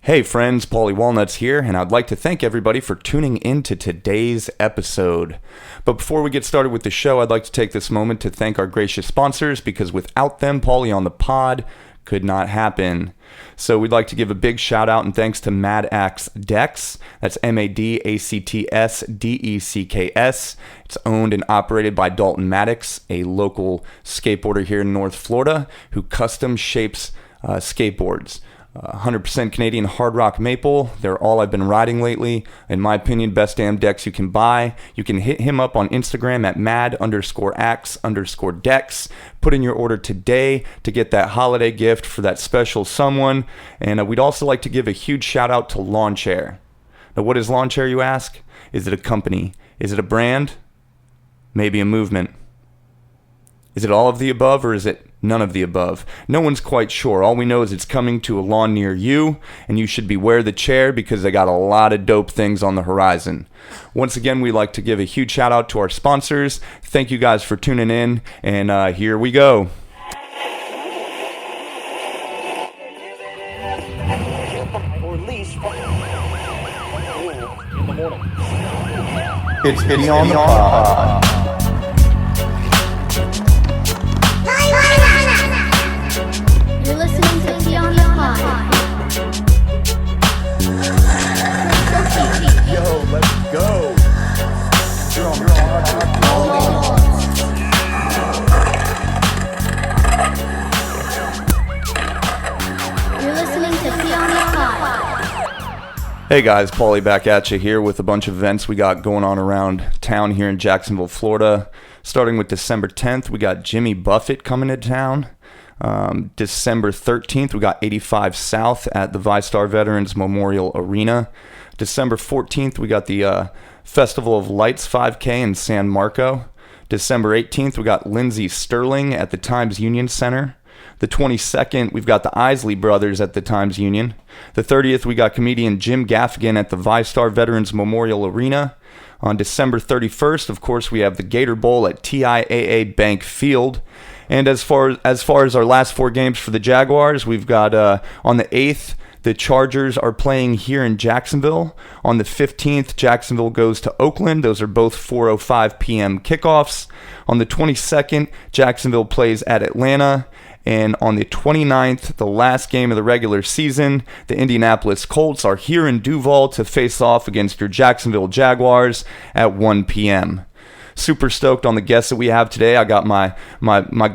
Hey friends, Paulie Walnuts here, and I'd like to thank everybody for tuning in to today's episode. But before we get started with the show, I'd like to take this moment to thank our gracious sponsors, because without them, Paulie on the pod could not happen. So we'd like to give a big shout out and thanks to Maddox Decks. That's MADACTS-DECKS. It's owned and operated by Dalton Maddox, a local skateboarder here in North Florida who custom shapes skateboards. 100% Canadian hard rock maple. They're all I've been riding lately. In my opinion, best damn decks you can buy. You can hit him up on Instagram at mad_ax_decks. Put in your order today to get that holiday gift for that special someone. And we'd also like to give a huge shout out to Lawn Chair. Now, what is Lawn Chair, you ask? Is it a company? Is it a brand? Maybe a movement. Is it all of the above, or is it none of the above? No one's quite sure. All we know is it's coming to a lawn near you, and you should beware the chair because they got a lot of dope things on the horizon. Once again, we'd like to give a huge shout out to our sponsors. Thank you guys for tuning in, and here we go. It's Beyond the Pod. You're listening to Beyond the Pod. Yo, let's go. You're on You're listening to Beyond the Pod. Hey guys, Paulie back at you here with a bunch of events we got going on around town here in Jacksonville, Florida. Starting with December 10th, we got Jimmy Buffett coming to town. December 13th, we got 85 South at the ViStar Veterans Memorial Arena. December 14th, we got the Festival of Lights 5K in San Marco. December 18th, we got Lindsey Sterling at the Times Union Center. The 22nd, we've got the Isley Brothers at the Times Union. The 30th, we got comedian Jim Gaffigan at the ViStar Veterans Memorial Arena. On December 31st, of course, we have the Gator Bowl at TIAA Bank Field. And as far as our last four games for the Jaguars, we've got on the 8th, the Chargers are playing here in Jacksonville. On the 15th, Jacksonville goes to Oakland. Those are both 4:05 p.m. kickoffs. On the 22nd, Jacksonville plays at Atlanta. And on the 29th, the last game of the regular season, the Indianapolis Colts are here in Duval to face off against your Jacksonville Jaguars at 1 p.m. Super stoked on the guests that we have today. I got my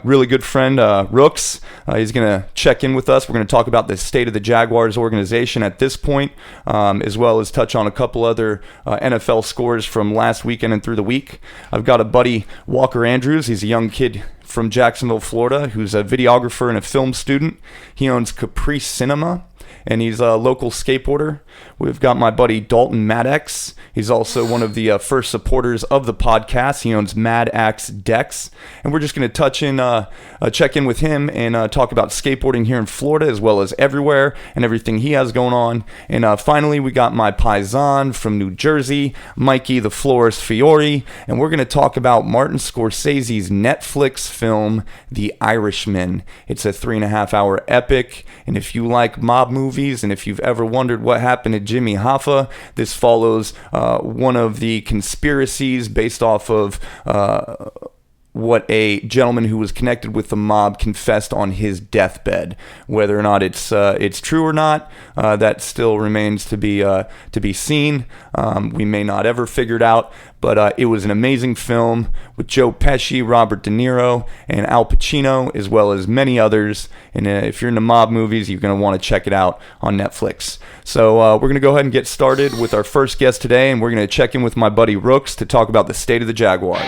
really good friend, Rooks. He's going to check in with us. We're going to talk about the state of the Jaguars organization at this point, as well as touch on a couple other NFL scores from last weekend and through the week. I've got a buddy, Walker Andrews. He's a young kid from Jacksonville, Florida, who's a videographer and a film student. He owns Caprice Cinema, and he's a local skateboarder. We've got my buddy Dalton Maddox. He's also one of the first supporters of the podcast. He owns Maddox Decks, and we're just going to check in with him and talk about skateboarding here in Florida as well as everywhere and everything he has going on. And finally, we got my paisan from New Jersey, Mikey the Florist Fiore, and we're going to talk about Martin Scorsese's Netflix film, The Irishman. It's a 3.5-hour epic, and if you like mob movies and if you've ever wondered what happened to Jimmy Hoffa, this follows one of the conspiracies based off of what a gentleman who was connected with the mob confessed on his deathbed. Whether or not it's true or not, that still remains to be seen. We may not ever figure it out, but it was an amazing film with Joe Pesci, Robert De Niro, and Al Pacino, as well as many others. And if you're into mob movies, you're going to want to check it out on Netflix. So we're going to go ahead and get started with our first guest today, and we're going to check in with my buddy Rooks to talk about the state of the Jaguars.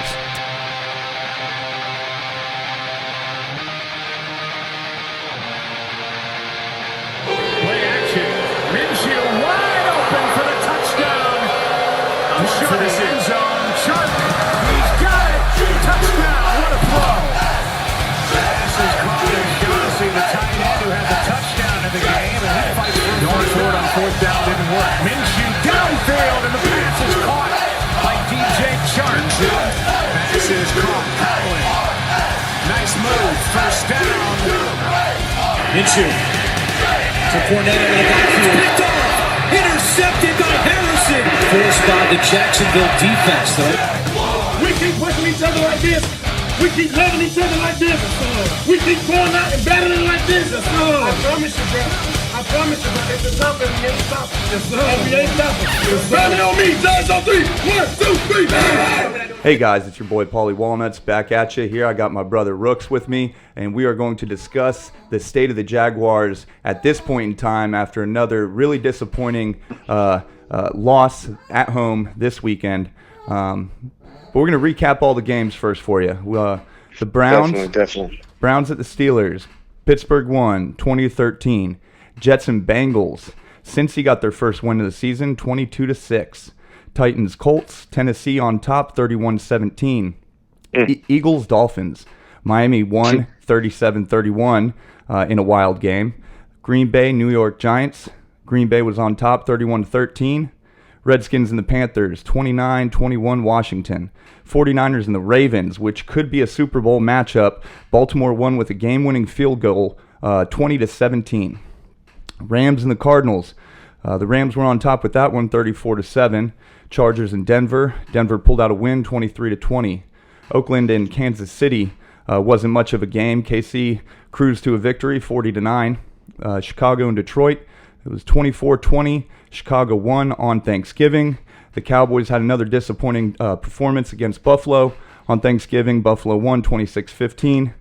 For this end zone, Sharp, he's got it, touchdown, what a throw. Pass is caught, and honestly, the tight end who had the touchdown in the game, and he fights for going for it on fourth down didn't work. Minshew downfield, and the pass is caught by DJ Chark. Pass is caught, Collins. Nice move, first down. Minshew to Fournette over the backfield. forced by the Jacksonville defense, though. We keep pushing each other like this. We keep loving each other like this. We keep going out and battling like this. I promise you, bro. I promise you, bro. It's the top and we ain't stopping. And we ain't stopping. Family on me. Judge on 3. 1, 2, 3. Hey guys, it's your boy Paulie Walnuts back at you here. I got my brother Rooks with me, and we are going to discuss the state of the Jaguars at this point in time after another really disappointing loss at home this weekend. But we're going to recap all the games first for you. The Browns, Definitely. Browns at the Steelers. Pittsburgh won 20-13. Jets and Bengals. Cincy got their first win of the season, 22-6. Titans, Colts. Tennessee on top, 31-17. Eagles, Dolphins. Miami won 37-31 in a wild game. Green Bay, New York Giants. Green Bay was on top, 31-13. Redskins and the Panthers, 29-21 Washington. 49ers and the Ravens, which could be a Super Bowl matchup. Baltimore won with a game-winning field goal, 20-17. Rams and the Cardinals. The Rams were on top with that one, 34-7. Chargers and Denver. Denver pulled out a win, 23-20. Oakland and Kansas City wasn't much of a game. KC cruised to a victory, 40-9. Chicago and Detroit. It was 24-20. Chicago won on Thanksgiving. The Cowboys had another disappointing performance against Buffalo on Thanksgiving. Buffalo won 26-15.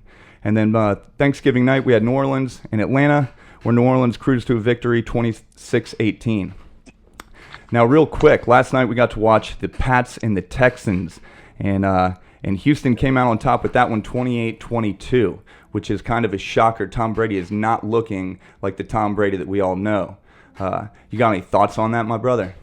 And then Thanksgiving night, we had New Orleans and Atlanta, where New Orleans cruised to a victory, 26-18. Now, real quick, last night we got to watch the Pats and the Texans, and Houston came out on top with that one, 28-22, which is kind of a shocker. Tom Brady is not looking like the Tom Brady that we all know. You got any thoughts on that, my brother?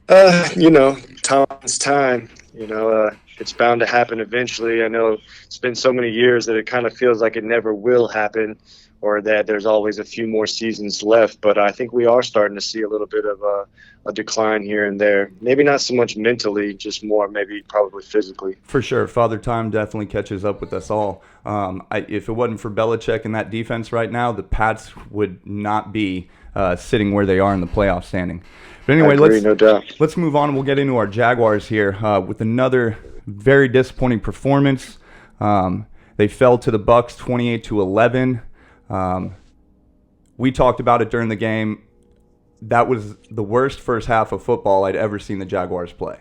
Time's time. It's bound to happen eventually. I know it's been so many years that it kind of feels like it never will happen, or that there's always a few more seasons left. But I think we are starting to see a little bit of a decline here and there. Maybe not so much mentally, just more maybe probably physically. For sure. Father Time definitely catches up with us all. If it wasn't for Belichick and that defense right now, the Pats would not be sitting where they are in the playoff standing. But anyway, no doubt. Let's move on and we'll get into our Jaguars here with another very disappointing performance. They fell to the Bucs 28-11. We talked about it during the game. That was the worst first half of football I'd ever seen the Jaguars play.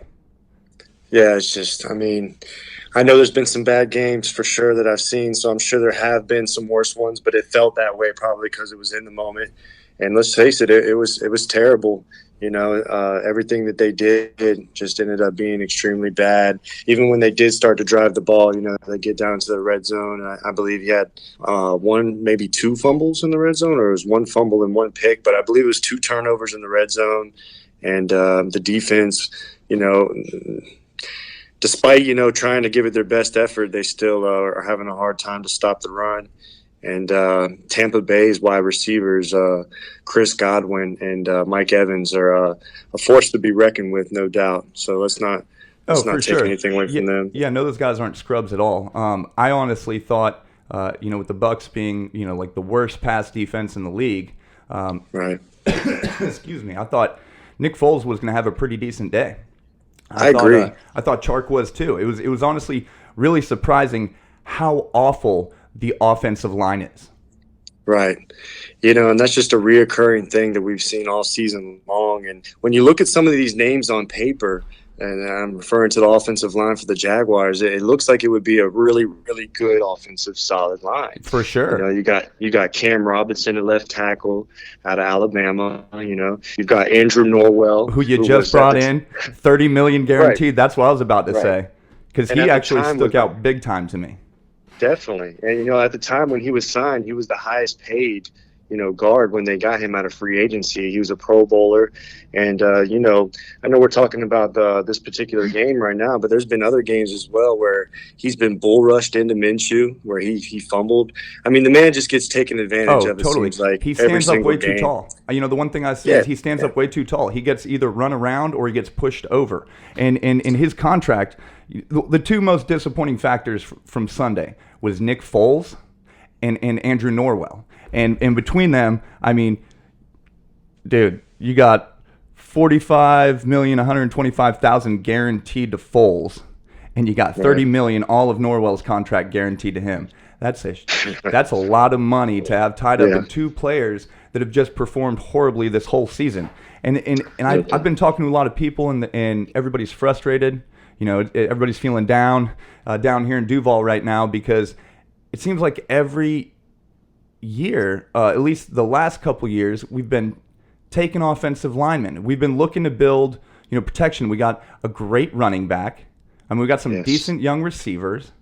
Yeah, it's just, I know there's been some bad games for sure that I've seen, so I'm sure there have been some worse ones, but it felt that way probably because it was in the moment. And let's face it, it was terrible. Everything that they did just ended up being extremely bad. Even when they did start to drive the ball, they get down to the red zone. I believe he had one, maybe two fumbles in the red zone, or it was one fumble and one pick, but I believe it was two turnovers in the red zone. And the defense, despite, trying to give it their best effort, they still are having a hard time to stop the run. And Tampa Bay's wide receivers, Chris Godwin and Mike Evans, are a force to be reckoned with, no doubt. So let's not take anything away from them. Yeah, no, those guys aren't scrubs at all. I honestly thought, with the Bucs being, like the worst pass defense in the league, right? Excuse me. I thought Nick Foles was going to have a pretty decent day. I agree. I thought Chark was too. It was honestly really surprising how awful the offensive line is. Right. And that's just a reoccurring thing that we've seen all season long. And when you look at some of these names on paper, and I'm referring to the offensive line for the Jaguars, it looks like it would be a really, really good offensive solid line. For sure. You got Cam Robinson at left tackle out of Alabama. You've got Andrew Norwell, who just brought in, $30 million guaranteed. Right. That's what I was about to say, because he actually stuck out big time to me. Definitely. And, at the time when he was signed, he was the highest paid, guard when they got him out of free agency. He was a Pro Bowler. And, I know we're talking about this particular game right now, but there's been other games as well where he's been bull rushed into Minshew, where he fumbled. The man just gets taken advantage of. It totally. Seems like he stands up way game. Too tall. The one thing I see is he stands up way too tall. He gets either run around or he gets pushed over. And in his contract, the two most disappointing factors from Sunday was Nick Foles and Andrew Norwell. And between them, dude, you got $45,125,000 guaranteed to Foles, and you got $30 million all of Norwell's contract guaranteed to him. That's a lot of money to have tied up in two players that have just performed horribly this whole season. And I've been talking to a lot of people, and everybody's frustrated. You know, everybody's feeling down here in Duval right now because it seems like every year, at least the last couple years, we've been taking offensive linemen. We've been looking to build, protection. We got a great running back. I mean, we got some decent young receivers.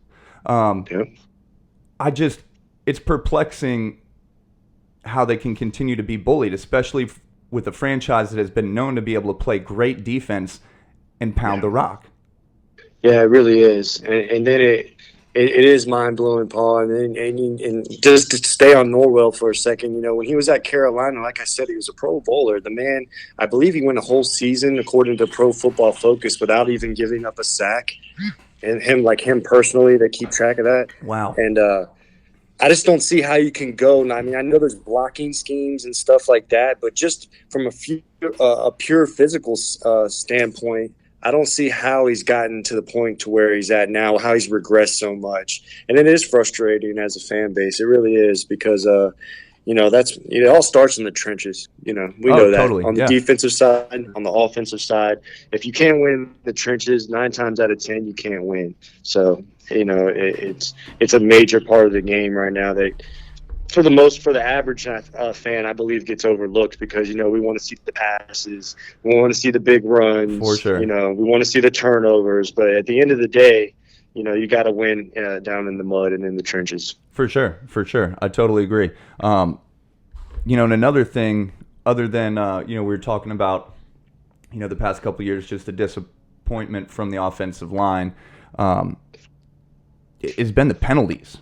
It's perplexing how they can continue to be bullied, especially with a franchise that has been known to be able to play great defense and pound the rock. Yeah, it really is. And then it is mind-blowing, Paul. And just to stay on Norwell for a second, when he was at Carolina, like I said, he was a Pro Bowler. The man, I believe he went a whole season, according to Pro Football Focus, without even giving up a sack. And him personally, they keep track of that. Wow. And I just don't see how you can go. I mean, I know there's blocking schemes and stuff like that, but just from a pure physical standpoint, I don't see how he's gotten to the point to where he's at now, how he's regressed so much. And it is frustrating as a fan base. It really is because, it all starts in the trenches. We know that totally. On the defensive side, on the offensive side. If you can't win the trenches, 9 times out of 10, you can't win. So, it's a major part of the game right now that for the average fan, I believe gets overlooked because, we want to see the passes. We want to see the big runs. For sure. We want to see the turnovers. But at the end of the day, you got to win down in the mud and in the trenches. For sure. I totally agree. And another thing, other than, we were talking about, the past couple of years, just the disappointment from the offensive line, has been the penalties.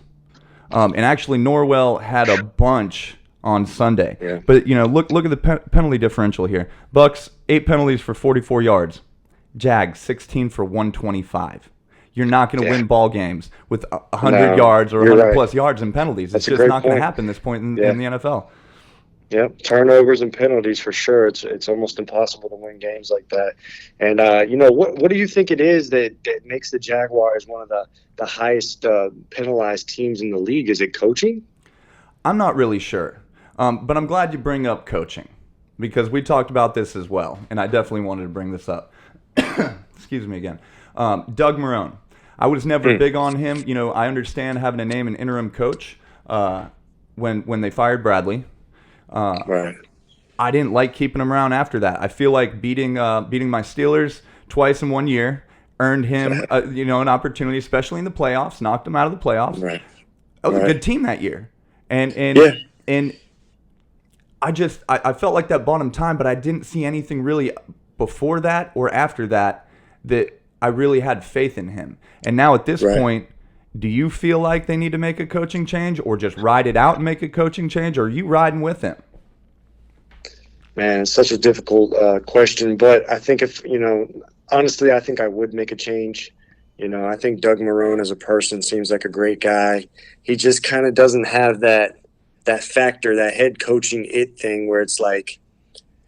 And actually, Norwell had a bunch on Sunday. Yeah. But, look at the penalty differential here. Bucks, 8 penalties for 44 yards. Jags, 16 for 125. You're not going to win ball games with 100 yards or 100-plus yards in penalties. It's just not going to happen this point in the NFL. Yep, turnovers and penalties for sure. It's almost impossible to win games like that. And what do you think it is that makes the Jaguars one of the highest penalized teams in the league? Is it coaching? I'm not really sure, but I'm glad you bring up coaching because we talked about this as well, and I definitely wanted to bring this up. Excuse me again. Doug Marrone. I was never big on him. I understand having to name an interim coach when they fired Bradley. Right. I didn't like keeping him around after that. I feel like beating my Steelers twice in 1 year earned him an opportunity, especially in the playoffs. Knocked him out of the playoffs. Right. That was a good team that year, and I felt like that bought him time, but I didn't see anything really before that or after that I really had faith in him. And now at this point, do you feel like they need to make a coaching change or just ride it out and make a coaching change, or are you riding with him? Man, it's such a difficult question, but I think honestly, I think I would make a change. I think Doug Marrone as a person seems like a great guy. He just kind of doesn't have that factor, that head coaching thing where it's like,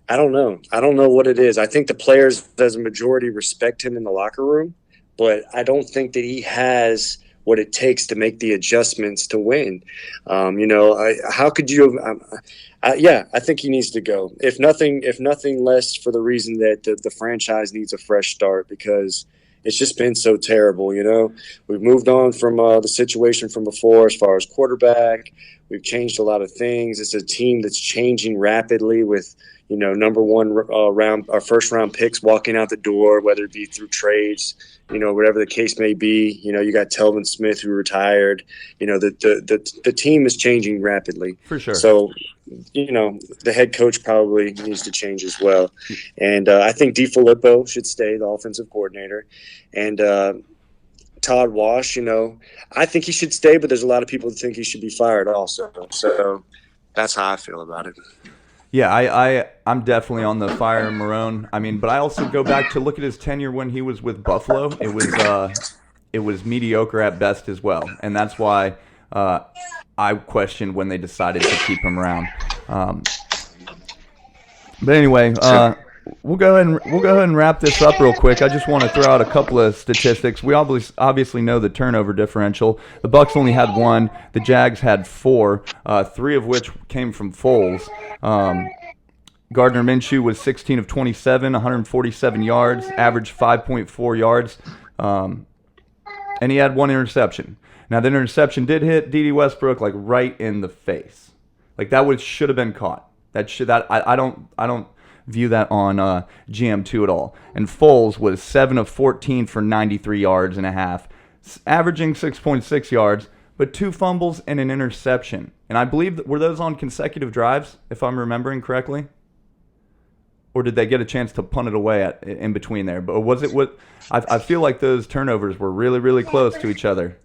I don't know what it is. I think the players as a majority respect him in the locker room, but I don't think that he has what it takes to make the adjustments to win. How could you I think he needs to go. If nothing less for the reason that the franchise needs a fresh start because it's just been so terrible. We've moved on from the situation from before as far as quarterback. We've changed a lot of things. It's a team that's changing rapidly with, number one our first round picks walking out the door, whether it be through trades, whatever the case may be. You got Telvin Smith who retired. The team is changing rapidly. For sure. So, the head coach probably needs to change as well. And I think DeFilippo should stay the offensive coordinator. And Todd Wash, I think he should stay, but there's a lot of people that think he should be fired also. So that's how I feel about it. Yeah, I'm definitely on the fire Marrone. I mean, but I also go back to look at his tenure when he was with Buffalo. It was mediocre at best as well, and that's why I questioned when they decided to keep him around. But anyway, we'll go ahead and wrap this up real quick. I just want to throw out a couple of statistics. We obviously know the turnover differential. The Bucks only had 1. The Jags had 4, 3 of which came from Foles. Gardner Minshew was 16 of 27, 147 yards, averaged 5.4 yards, and he had 1 interception. Now, the interception did hit D.D. Westbrook like right in the face. Like that should have been caught. I don't view that on GM2 at all. And Foles was 7 of 14 for 93 yards and a half, averaging 6.6 yards, but 2 fumbles and an interception. And I believe were those on consecutive drives, if I'm remembering correctly? Or did they get a chance to punt it away in between there? But was it what? I feel like those turnovers were really, really close to each other.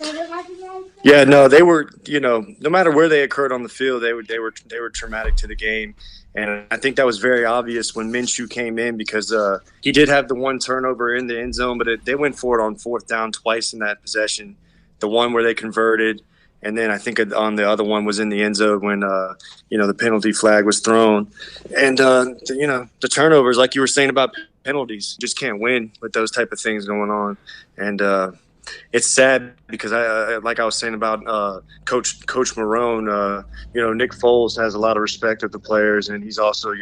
Yeah, no, they were. No matter where they occurred on the field, they were traumatic to the game, and I think that was very obvious when Minshew came in because he did have the 1 turnover in the end zone, but they went for it on 4th down twice in that possession. The one where they converted. And then I think on the other one was in the end zone when, the penalty flag was thrown. And, the turnovers, like you were saying about penalties, just can't win with those type of things going on. And it's sad because, like I was saying about Coach Marone, Nick Foles has a lot of respect of the players. And he's also,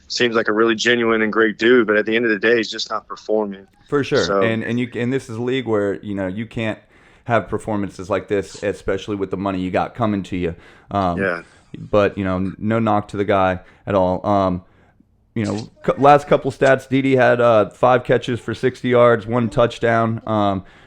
seems like a really genuine and great dude. But at the end of the day, he's just not performing. For sure. So, and this is a league where, you can't have performances like this, especially with the money you got coming to you. But, no knock to the guy at all. Last couple stats, Dede had 5 catches for 60 yards, 1 touchdown.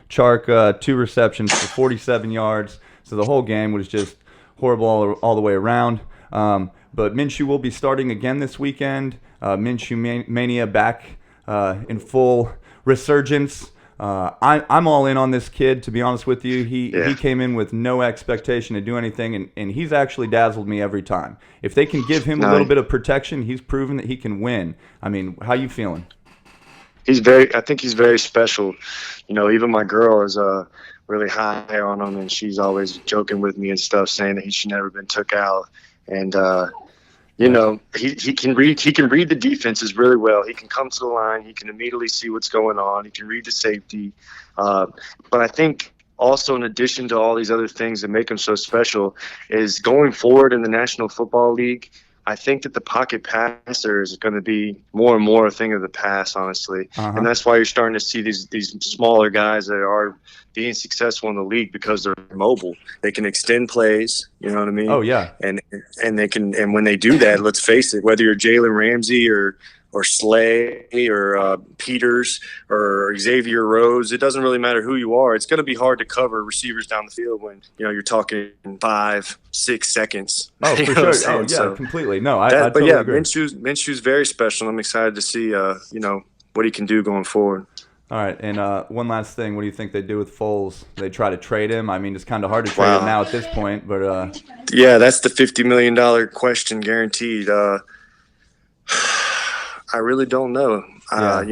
Chark, 2 receptions for 47 yards. So the whole game was just horrible all the way around. But Minshew will be starting again this weekend. Minshew Mania back in full resurgence. I'm all in on this kid, to be honest with you. He came in with no expectation to do anything, and he's actually dazzled me every time. If they can give him a little bit of protection, he's proven that he can win. I mean, how you feeling? I think he's very special. Even my girl is really high on him, and she's always joking with me and stuff, saying that he should never been took out. And he can read the defenses really well. He can come to the line. He can immediately see what's going on. He can read the safety. But I think also in addition to all these other things that make him so special is going forward in the National Football League, I think that the pocket passer is going to be more and more a thing of the past, honestly. And that's why you're starting to see these smaller guys that are being successful in the league because they're mobile. They can extend plays, you know what I mean? Oh, yeah. And they can, and when they do that, let's face it, whether you're Jalen Ramsey or Slay or Peters or Xavier Rhodes, it doesn't really matter who you are. It's going to be hard to cover receivers down the field when you're talking 5-6 seconds. Oh, for sure. Oh, yeah, so, completely. No, I totally agree. Minshew's very special. I'm excited to see what he can do going forward. All right, and one last thing. What do you think they do with Foles? They try to trade him? I mean, it's kind of hard to trade him now at this point, but yeah, that's the $50 million question, guaranteed. I really don't know. I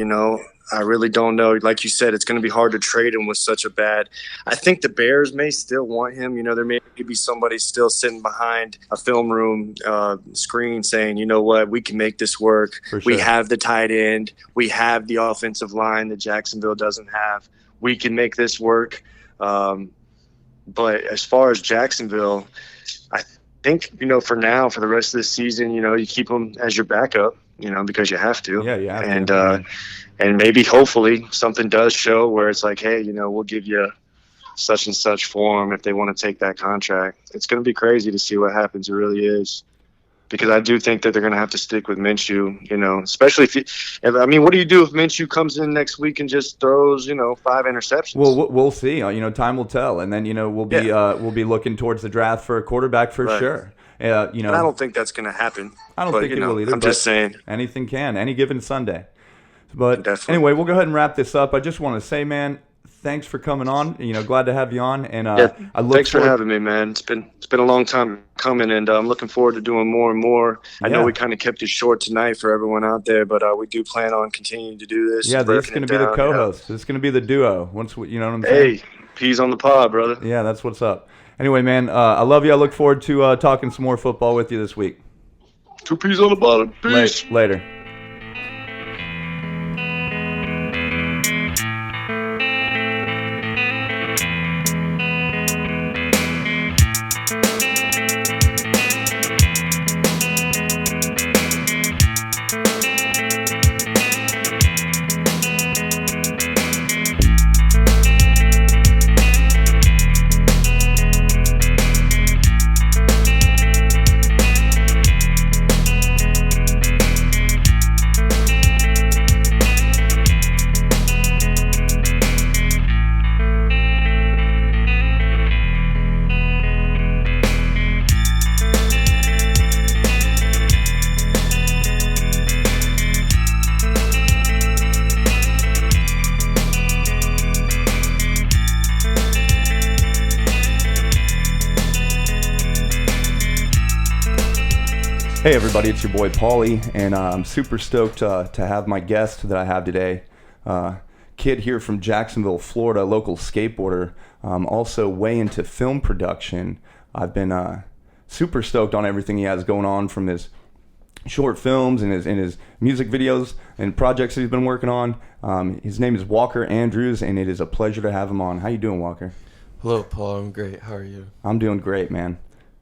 really don't know. Like you said, it's going to be hard to trade him with such a bad. I think the Bears may still want him. There may be somebody still sitting behind a film room screen saying, you know what, we can make this work. For sure. We have the tight end. We have the offensive line that Jacksonville doesn't have. We can make this work. But as far as Jacksonville, I think, for now, for the rest of the season, you keep them as your backup. Because you have to. Yeah, you have to. And maybe, hopefully, something does show where it's like, hey, we'll give you such and such for them if they want to take that contract. It's going to be crazy to see what happens. It really is. Because I do think that they're going to have to stick with Minshew, especially what do you do if Minshew comes in next week and just throws, 5 interceptions? Well, we'll see. Time will tell. And then, we'll be looking towards the draft for a quarterback for sure. I don't think that's going to happen. I don't think it will either. I'm just saying. Anything can, any given Sunday. But definitely. Anyway, we'll go ahead and wrap this up. I just want to say, man, thanks for coming on. Glad to have you on. And thanks for having me, man. It's been a long time coming, and I'm looking forward to doing more and more. I know we kind of kept it short tonight for everyone out there, but we do plan on continuing to do this. Yeah, this is going to be the co-host. This is going to be the duo. You know what I'm saying? Hey, peas on the pod, brother. Yeah, that's what's up. Anyway, man, I love you. I look forward to talking some more football with you this week. 2 peas on the bottom. Peace. Later. Hey everybody, it's your boy Paulie, and I'm super stoked to have my guest that I have today. Kid here from Jacksonville, Florida, local skateboarder, also way into film production. I've been super stoked on everything he has going on, from his short films and his music videos and projects that he's been working on. His name is Walker Andrews, and it is a pleasure to have him on. How you doing, Walker? Hello, Paul. I'm great. How are you? I'm doing great, man.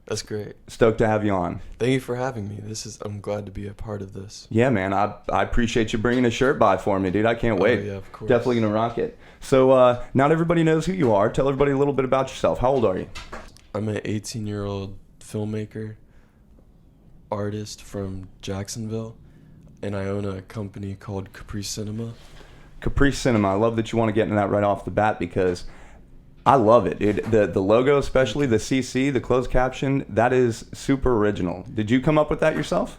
That's great. Stoked to have you on. Thank you for having me. I'm glad to be a part of this. Yeah, man. I appreciate you bringing a shirt by for me, dude. I can't wait. Oh, yeah, of course. Definitely gonna rock it. So now that everybody knows who you are, tell everybody a little bit about yourself. How old are you? I'm an 18-year-old filmmaker, artist from Jacksonville, and I own a company called Capri Cinema. Capri Cinema. I love that you want to get into that right off the bat, because I love it. The logo, especially the CC, the closed caption, that is super original. Did you come up with that yourself?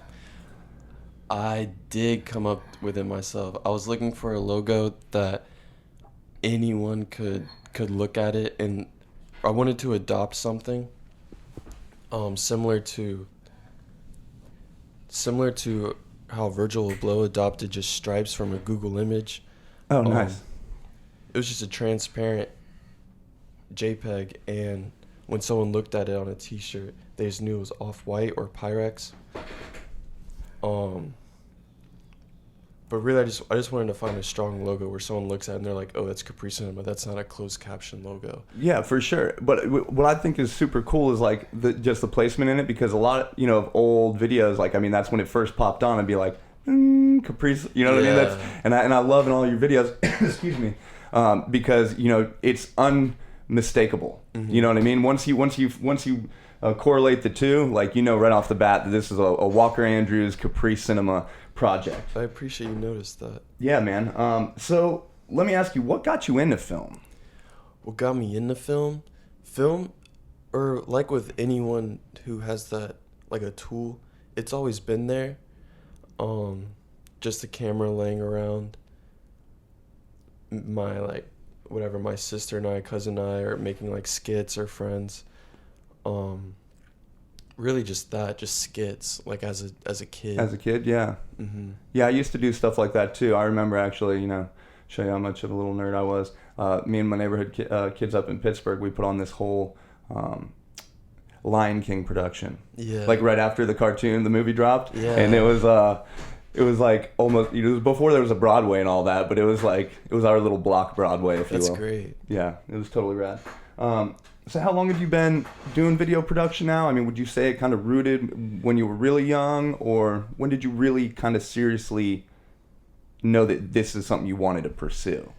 I did come up with it myself. I was looking for a logo that anyone could look at it, and I wanted to adopt something similar to how Virgil Abloh adopted just stripes from a Google image. Oh, nice. It was just a transparent JPEG, and when someone looked at it on a t-shirt, they just knew it was Off-White or Pyrex. But really, I just wanted to find a strong logo where someone looks at it and they're like, oh, that's Capri Cinema. That's not a closed caption logo. Yeah, for sure. But what I think is super cool is like just the placement in it, because a lot of old videos, like, I mean, that's when it first popped on. I'd be like, Capri, you know what I mean? And I love in all your videos, excuse me, because it's unmistakable. Mm-hmm. You know what I mean? Once you correlate the two, like, right off the bat that this is a Walker Andrews Capri Cinema project. I appreciate you noticed that. Yeah, man. So let me ask you, what got you into film? What got me into film? Or like with anyone who has that, like a tool, it's always been there. Just the camera laying around. My sister and I, cousin and I are making like skits or friends. Really just skits, like as a kid. As a kid, yeah. Mm-hmm. Yeah, I used to do stuff like that too. I remember actually, show you how much of a little nerd I was. Me and my neighborhood kids up in Pittsburgh, we put on this whole Lion King production. Yeah. Like right after the movie dropped. Yeah. And it was like almost, it was before there was a Broadway and all that, but it was our little block Broadway, if you will. That's great. Yeah, it was totally rad. So how long have you been doing video production now? I mean, would you say it kind of rooted when you were really young, or when did you really kind of seriously know that this is something you wanted to pursue?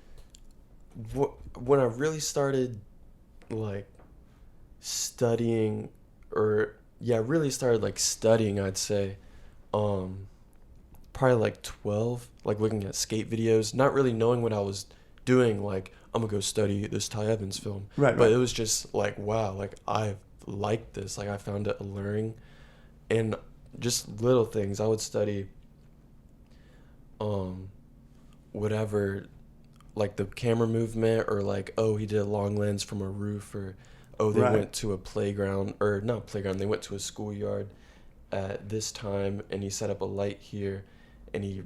When I really started, like, studying, I'd say, probably like 12, like looking at skate videos, not really knowing what I was doing, like, I'm gonna go study this Ty Evans film. Right. But it was just like, wow, like, I like this. Like, I found it alluring. And just little things. I would study whatever, like the camera movement, or like, oh, he did a long lens from a roof, or oh, they went to a playground, or not playground, they went to a schoolyard at this time, and he set up a light here, and he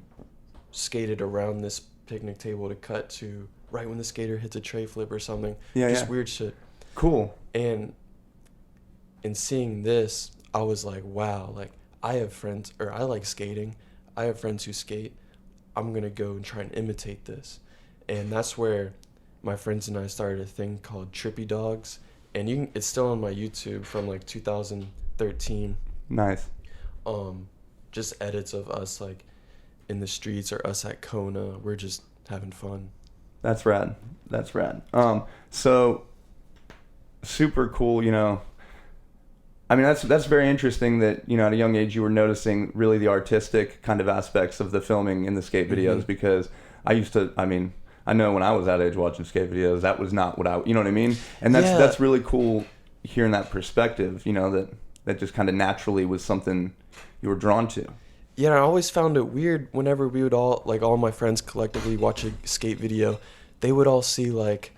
skated around this picnic table to cut to right when the skater hits a tray flip or something. Just weird shit. Cool. And in seeing this, I was like, wow, like, I have friends, or I like skating. I have friends who skate. I'm going to go and try and imitate this. And that's where my friends and I started a thing called Trippy Dogs. And it's still on my YouTube from like 2013. Nice. Just edits of us like in the streets, or us at Kona. We're just having fun. That's rad. So super cool, I mean, that's very interesting that, at a young age you were noticing really the artistic kind of aspects of the filming in the skate videos, mm-hmm. because I know when I was that age watching skate videos, that was not what you know what I mean? And that's really cool hearing that perspective, that just kind of naturally was something you were drawn to. Yeah, I always found it weird whenever we would all my friends collectively watch a skate video, they would all see like,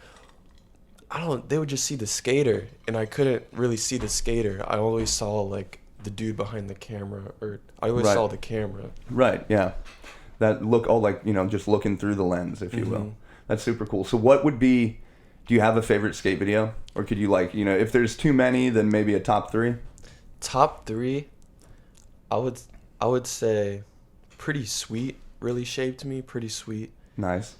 they would just see the skater, and I couldn't really see the skater. I always saw like the dude behind the camera, or I always Right. saw the camera. Right, yeah. That look, all like, just looking through the lens, if you will. That's super cool. So what would be, do you have a favorite skate video? Or could you like, if there's too many, then maybe a top 3? Top 3, I would say Pretty Sweet really shaped me. Pretty Sweet. Nice.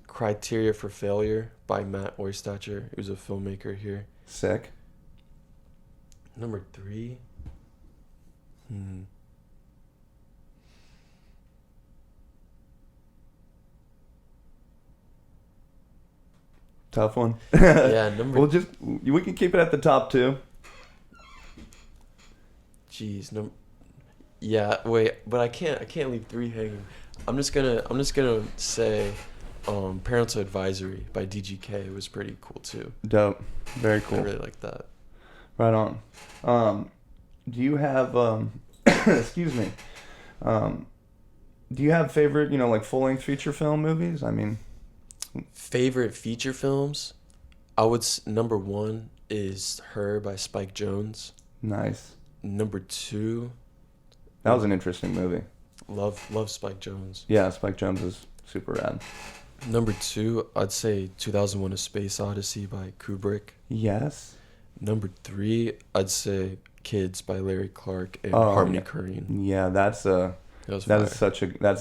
Criteria for Failure by Matt Oystacher, who's a filmmaker here. Sick. Number 3. Tough one. Yeah, we can keep it at the top 2. Jeez, yeah, wait, but I can't leave 3 hanging. I'm just gonna say Parental Advisory by DGK was pretty cool too. Dope. Very cool. I really like that. Right on. Do you have excuse me. Do you have favorite, like full-length feature film movies? I mean, Favorite feature films? Number 1 is Her by Spike Jonze. nice. Number 2, That was an interesting movie. love Spike Jonze. Yeah, Spike Jonze is super rad. Number 2, I'd say 2001: A Space Odyssey by Kubrick. Yes. Number 3, I'd say Kids by Larry Clark and Oh, Harmony yeah. Korine. Yeah, that's a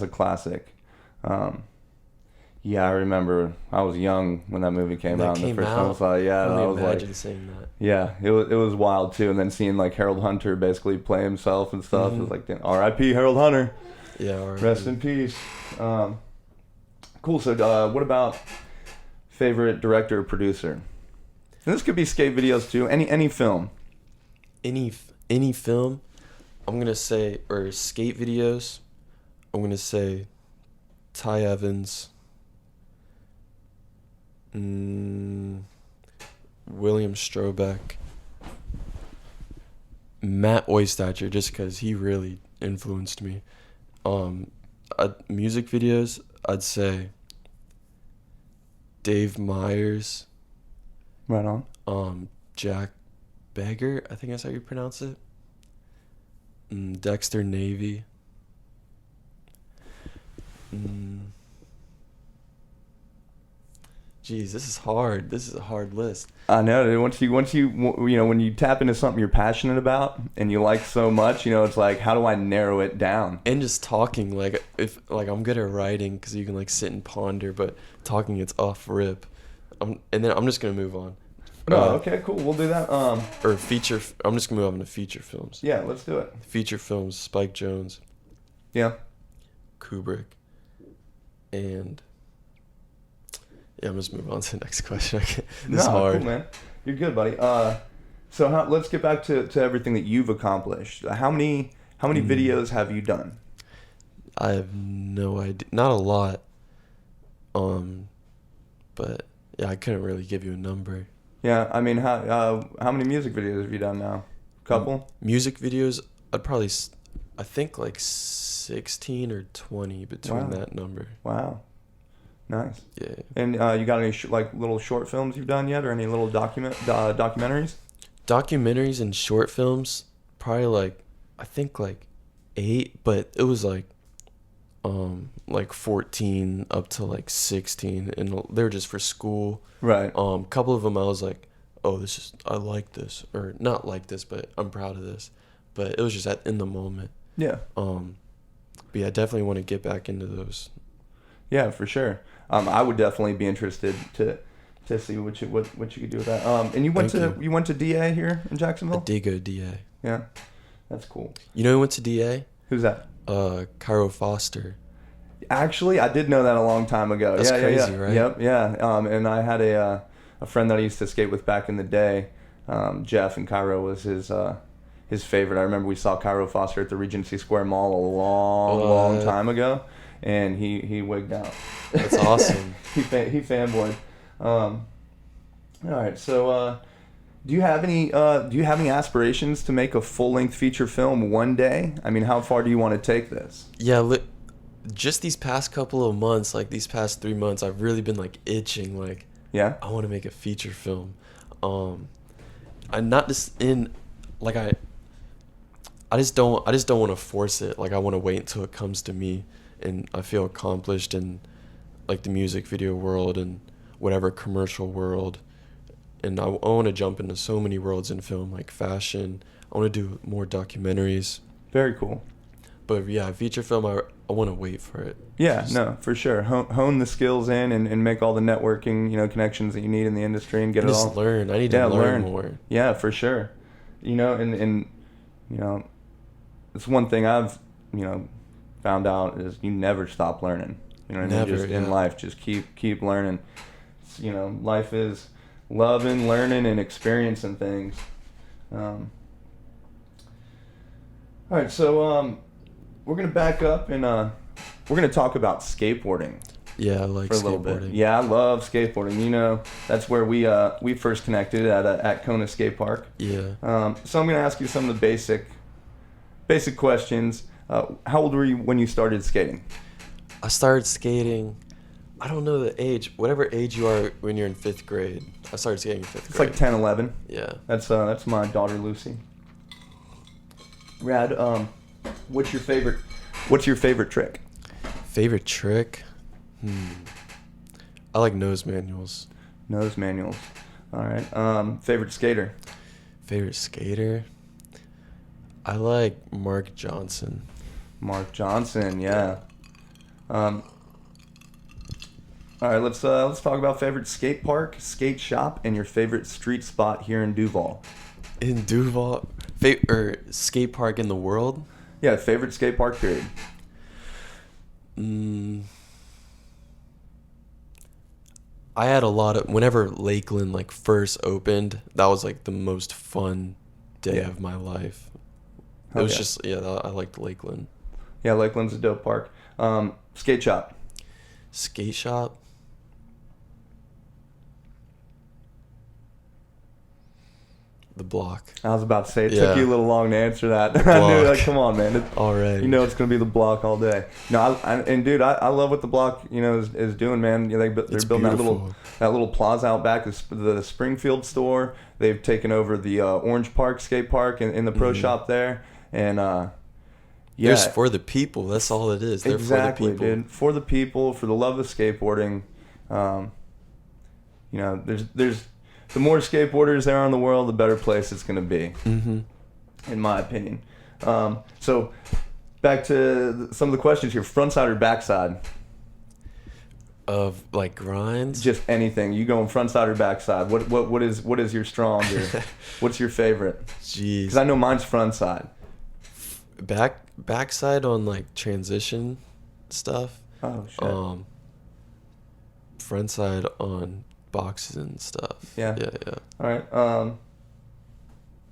classic. Yeah, I remember I was young when that movie came out. Came The first out. time I saw it, yeah, I and I was imagine like, saying that. yeah, it was wild too. And then seeing like Harold Hunter basically play himself and stuff, it was like, R.I.P. Harold Hunter. Yeah. Rest in peace. Cool. So, what about favorite director or producer? And this could be skate videos too. Any film. Any film, I'm gonna say, or skate videos, I'm gonna say Ty Evans, William Strobeck, Matt Oystacher, just because he really influenced me. Music videos, I'd say Dave Myers, Right on. Jack Beggar, I think that's how you pronounce it. Dexter Navy. Geez, this is hard. This is a hard list. I know. Once you when you tap into something you're passionate about and you like so much, it's like, how do I narrow it down? And just talking, if I'm good at writing because you can sit and ponder, but talking, it's off rip. And then I'm just gonna move on. Okay, cool. We'll do that. Or feature. I'm just gonna move on to feature films. Yeah, let's do it. Feature films: Spike Jonze, Yeah. Kubrick, and I'm just moving on to the next question. This is hard. Cool, man. You're good, buddy. So let's get back to everything that you've accomplished. How many videos have you done? I have no idea. Not a lot. But yeah, I couldn't really give you a number. Yeah, I mean, how many music videos have you done now? Couple? Music videos, I think 16 or 20 between that number. Wow. Nice. Yeah. And you got any little short films you've done yet, or any little documentaries? Documentaries and short films, probably I think 8, but it was 14 up to 16, and they were just for school. Right. Couple of them I was like, oh, I like this, or not like this, but I'm proud of this. But it was just in the moment. Yeah. But yeah, I definitely want to get back into those. Yeah, for sure. I would definitely be interested to see what you could do with that. And you went to DA here in Jacksonville? I did go to DA. Yeah, that's cool. You know who went to DA? Who's that? Cairo Foster. Actually, I did know that a long time ago. That's crazy, yeah. right? Yep, yeah. And I had a friend that I used to skate with back in the day. Jeff, and Cairo was his favorite. I remember we saw Cairo Foster at the Regency Square Mall a long time ago, and he wigged out. That's awesome. he fanboyed. All right, so do you have any aspirations to make a full-length feature film one day? I mean, how far do you want to take this? Yeah, just these past couple of months, these past 3 months, I've really been itching. Yeah, I want to make a feature film. I'm not just in, like I just don't want to force it. Like I want to wait until it comes to me, and I feel accomplished in like the music video world and whatever commercial world. And I want to jump into so many worlds in film, like fashion. I want to do more documentaries. Very cool. But yeah, feature film, I want to wait for it. Yeah, no, for sure. Hone the skills in and make all the networking, connections that you need in the industry and get it all. Just learn. I need to learn more. Yeah, for sure. And it's one thing I've, found out is you never stop learning. Never, just in life, just keep learning. Life is loving, learning, and experiencing things. All right, so we're gonna back up and we're gonna talk about skateboarding. Yeah, I like for a little skateboarding. bit. Yeah, I love skateboarding. That's where we first connected at Kona Skate Park. Yeah. So I'm gonna ask you some of the basic questions. How old were you when you started skating? I started skating, I don't know the age, whatever age you are when you're in 5th grade. I started skating in 5th grade. It's like 10, 11. Yeah. That's my daughter Lucy. Rad, what's your favorite trick? Favorite trick? I like nose manuals. Nose manuals. All right. Favorite skater? Favorite skater? I like Mark Johnson. Mark Johnson, yeah. All right, let's talk about favorite skate park, skate shop, and your favorite street spot here in Duval. In Duval, skate park in the world? Yeah, favorite skate park period. I had a lot of, whenever Lakeland like first opened, that was like the most fun day of my life. It was just, I liked Lakeland. Yeah, Lakeland's a dope park. Skate shop. Skate shop? The Block. I was about to say, it took you a little long to answer that. I knew, come on, man. Already. It's going to be the Block all day. No, I love what the Block, is doing, man. They're building that little plaza out back, the Springfield store. They've taken over the Orange Park skate park in the pro shop there. And, It's for the people. That's all it is. They're exactly, for the people. Dude. For the people, for the love of skateboarding. There's the more skateboarders there are in the world, the better place it's going to be, in my opinion. So, back to some of the questions here. Frontside or backside? Of like grinds? Just anything. You going frontside or backside? What is your stronger? What's your favorite? Jeez. Because I know mine's frontside. Backside on like transition stuff. Oh shit. Frontside on boxes and stuff. Yeah. Yeah. All right.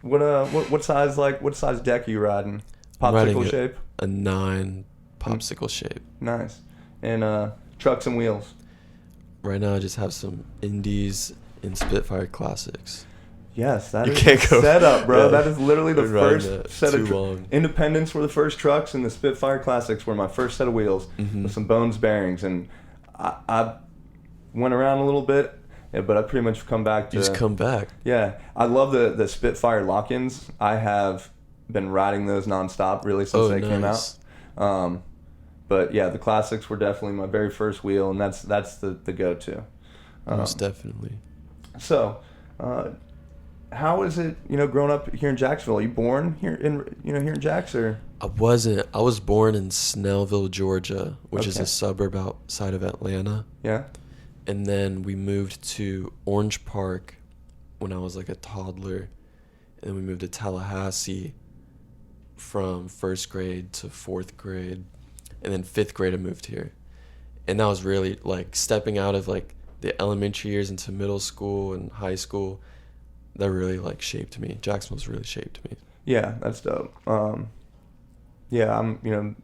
What size deck are you riding? I'm Popsicle riding shape? A 9 popsicle shape. Nice. And trucks and wheels. Right now I just have some Indies and Spitfire Classics. Yes, that You is can't the go- setup, bro. Yeah. That is literally the Been riding first that set of too long. Independence were the first trucks, and the Spitfire Classics were my first set of wheels with some Bones bearings. And I went around a little bit, but I pretty much come back to... You just come back. Yeah. I love the Spitfire lock-ins. I have been riding those nonstop, really, since they came out. But yeah, the Classics were definitely my very first wheel, and that's the go-to. Most definitely. So... how is it, growing up here in Jacksonville? Are you born here in Jacks, or? I wasn't. I was born in Snellville, Georgia, which is a suburb outside of Atlanta. Yeah. And then we moved to Orange Park when I was like a toddler. And then we moved to Tallahassee from 1st grade to 4th grade. And then 5th grade I moved here. And that was really like stepping out of like the elementary years into middle school and high school. That really like shaped me. Jacksonville's really shaped me. Yeah, that's dope. Yeah, I'm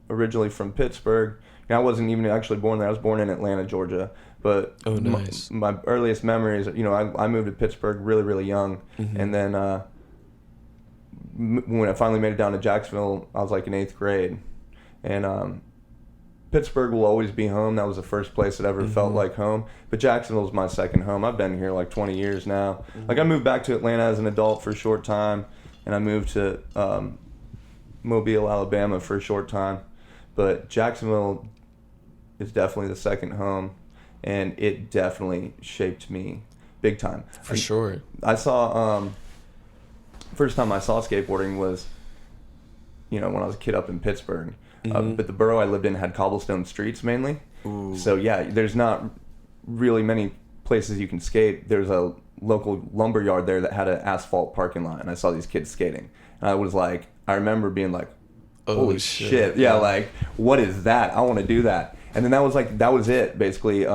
originally from Pittsburgh. I wasn't even actually born there. I was born in Atlanta, Georgia. But oh, nice. My earliest memories, I moved to Pittsburgh really, really young, and then when I finally made it down to Jacksonville, I was like in 8th grade, and Pittsburgh will always be home. That was the first place it ever felt like home. But Jacksonville's my second home. I've been here like 20 years now. Like I moved back to Atlanta as an adult for a short time, and I moved to Mobile, Alabama for a short time. But Jacksonville is definitely the second home, and it definitely shaped me big time. For sure. I saw first time I saw skateboarding was, when I was a kid up in Pittsburgh. But the borough I lived in had cobblestone streets mainly. Ooh. So yeah, there's not really many places you can skate. There's a local lumber yard there that had an asphalt parking lot, and I saw these kids skating. And I remember being like, holy shit. Yeah, like, what is that? I want to do that. And then that was it, basically.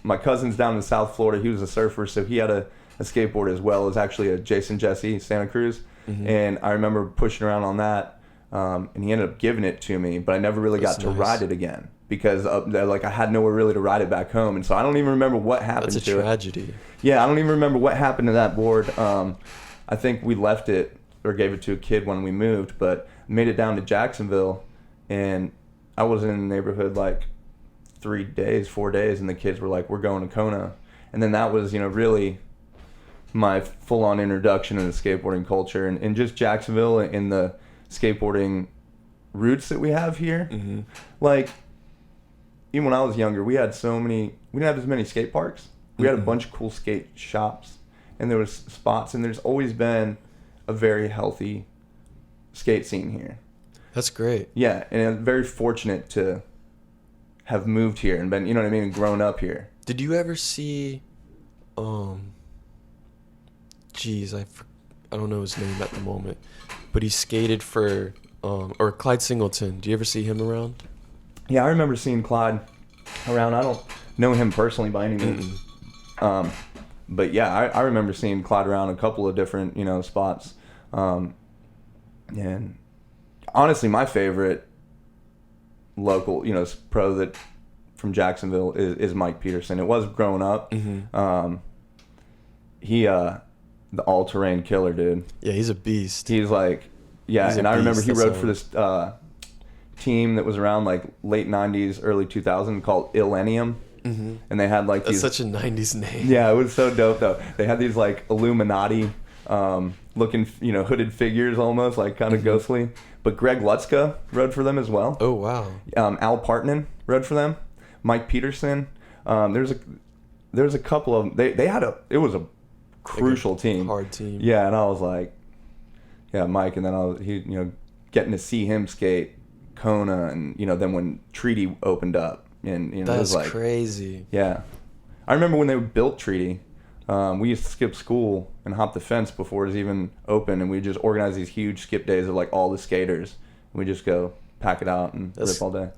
My cousin's down in South Florida. He was a surfer, so he had a skateboard as well. It was actually a Jason Jesse Santa Cruz. And I remember pushing around on that. And he ended up giving it to me, but I never really got to ride it again because I had nowhere really to ride it back home. And so I don't even remember what happened to it. That's a tragedy. Yeah, I don't even remember what happened to that board. I think we left it or gave it to a kid when we moved, but made it down to Jacksonville, and I was in the neighborhood like 4 days, and the kids were like, we're going to Kona. And then that was, really my full-on introduction to the skateboarding culture and just Jacksonville and the skateboarding roots that we have here. Like, even when I was younger, we didn't have as many skate parks. We had a bunch of cool skate shops, and there was spots, and there's always been a very healthy skate scene here. That's great. Yeah, and I'm very fortunate to have moved here and been, and grown up here. Did you ever see, I don't know his name at the moment, but he skated for, or Clyde Singleton. Do you ever see him around? Yeah, I remember seeing Clyde around. I don't know him personally by any means. But yeah, I remember seeing Clyde around a couple of different, spots. And honestly, my favorite local, pro that from Jacksonville is Mike Peterson. It was growing up. He, the all-terrain killer, dude. Yeah, he's a beast. He's like, yeah, and I remember he rode for this team that was around like late 90s, early 2000s called Illenium. And they had like That's these, such a 90s name. Yeah, it was so dope though. They had these like Illuminati looking, hooded figures almost, like kind of ghostly. But Greg Lutzka rode for them as well. Oh, wow. Al Partnan rode for them. Mike Peterson. There's a couple of them. It was a crucial team. Hard team. Yeah, and I was like, yeah, Mike, and then getting to see him skate Kona, and then when Treaty opened up, and it was like crazy. Yeah, I remember when they built Treaty. We used to skip school and hop the fence before it was even open, and we just organize these huge skip days of like all the skaters, and we just go pack it out and rip all day.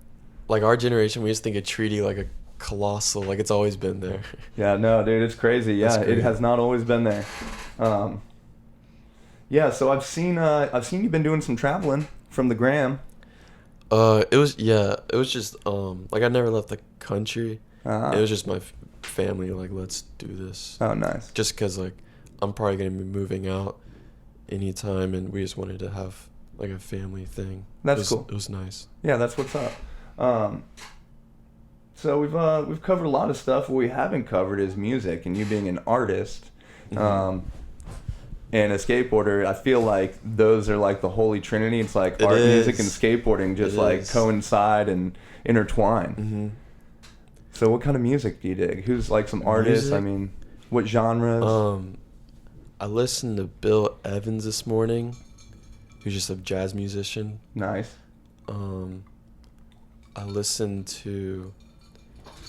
Like our generation, we just think of Treaty like a colossal, like it's always been there. Yeah, no, dude, it's crazy. Yeah, it has not always been there. Yeah, so I've seen you've been doing some traveling from the gram. It was just like I never left the country. It was just my family like, let's do this. Oh, nice. Just because like I'm probably gonna be moving out anytime, and we just wanted to have like a family thing. That's cool. It was nice. Yeah, that's what's up. So we've covered a lot of stuff. What we haven't covered is music, and you being an artist. And a skateboarder. I feel like those are like the holy trinity. It's like art, music, and skateboarding just like coincide and intertwine. So what kind of music do you dig? Who's like some artists? I mean, what genres? I listened to Bill Evans this morning, who's just a jazz musician. Nice. I listened to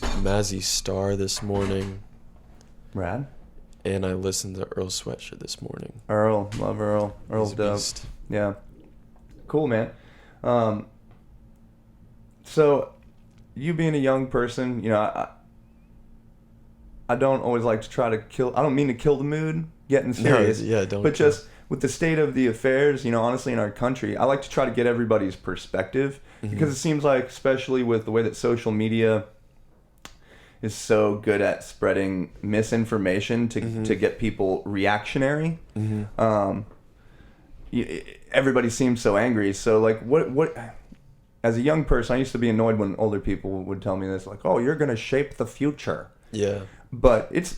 Mazzy Star this morning. Rad. And I listened to Earl Sweatshirt this morning. Earl, love Earl. Earl's dope. Beast. Yeah. Cool, man. So, you being a young person, I don't always like to try to kill. I don't mean to kill the mood, getting serious. No, yeah, don't. But just with the state of the affairs, honestly, in our country, I like to try to get everybody's perspective because it seems like, especially with the way that social media is so good at spreading misinformation to get people reactionary. Everybody seems so angry. So like, what as a young person, I used to be annoyed when older people would tell me this, like, "Oh, you're gonna shape the future." Yeah. But it's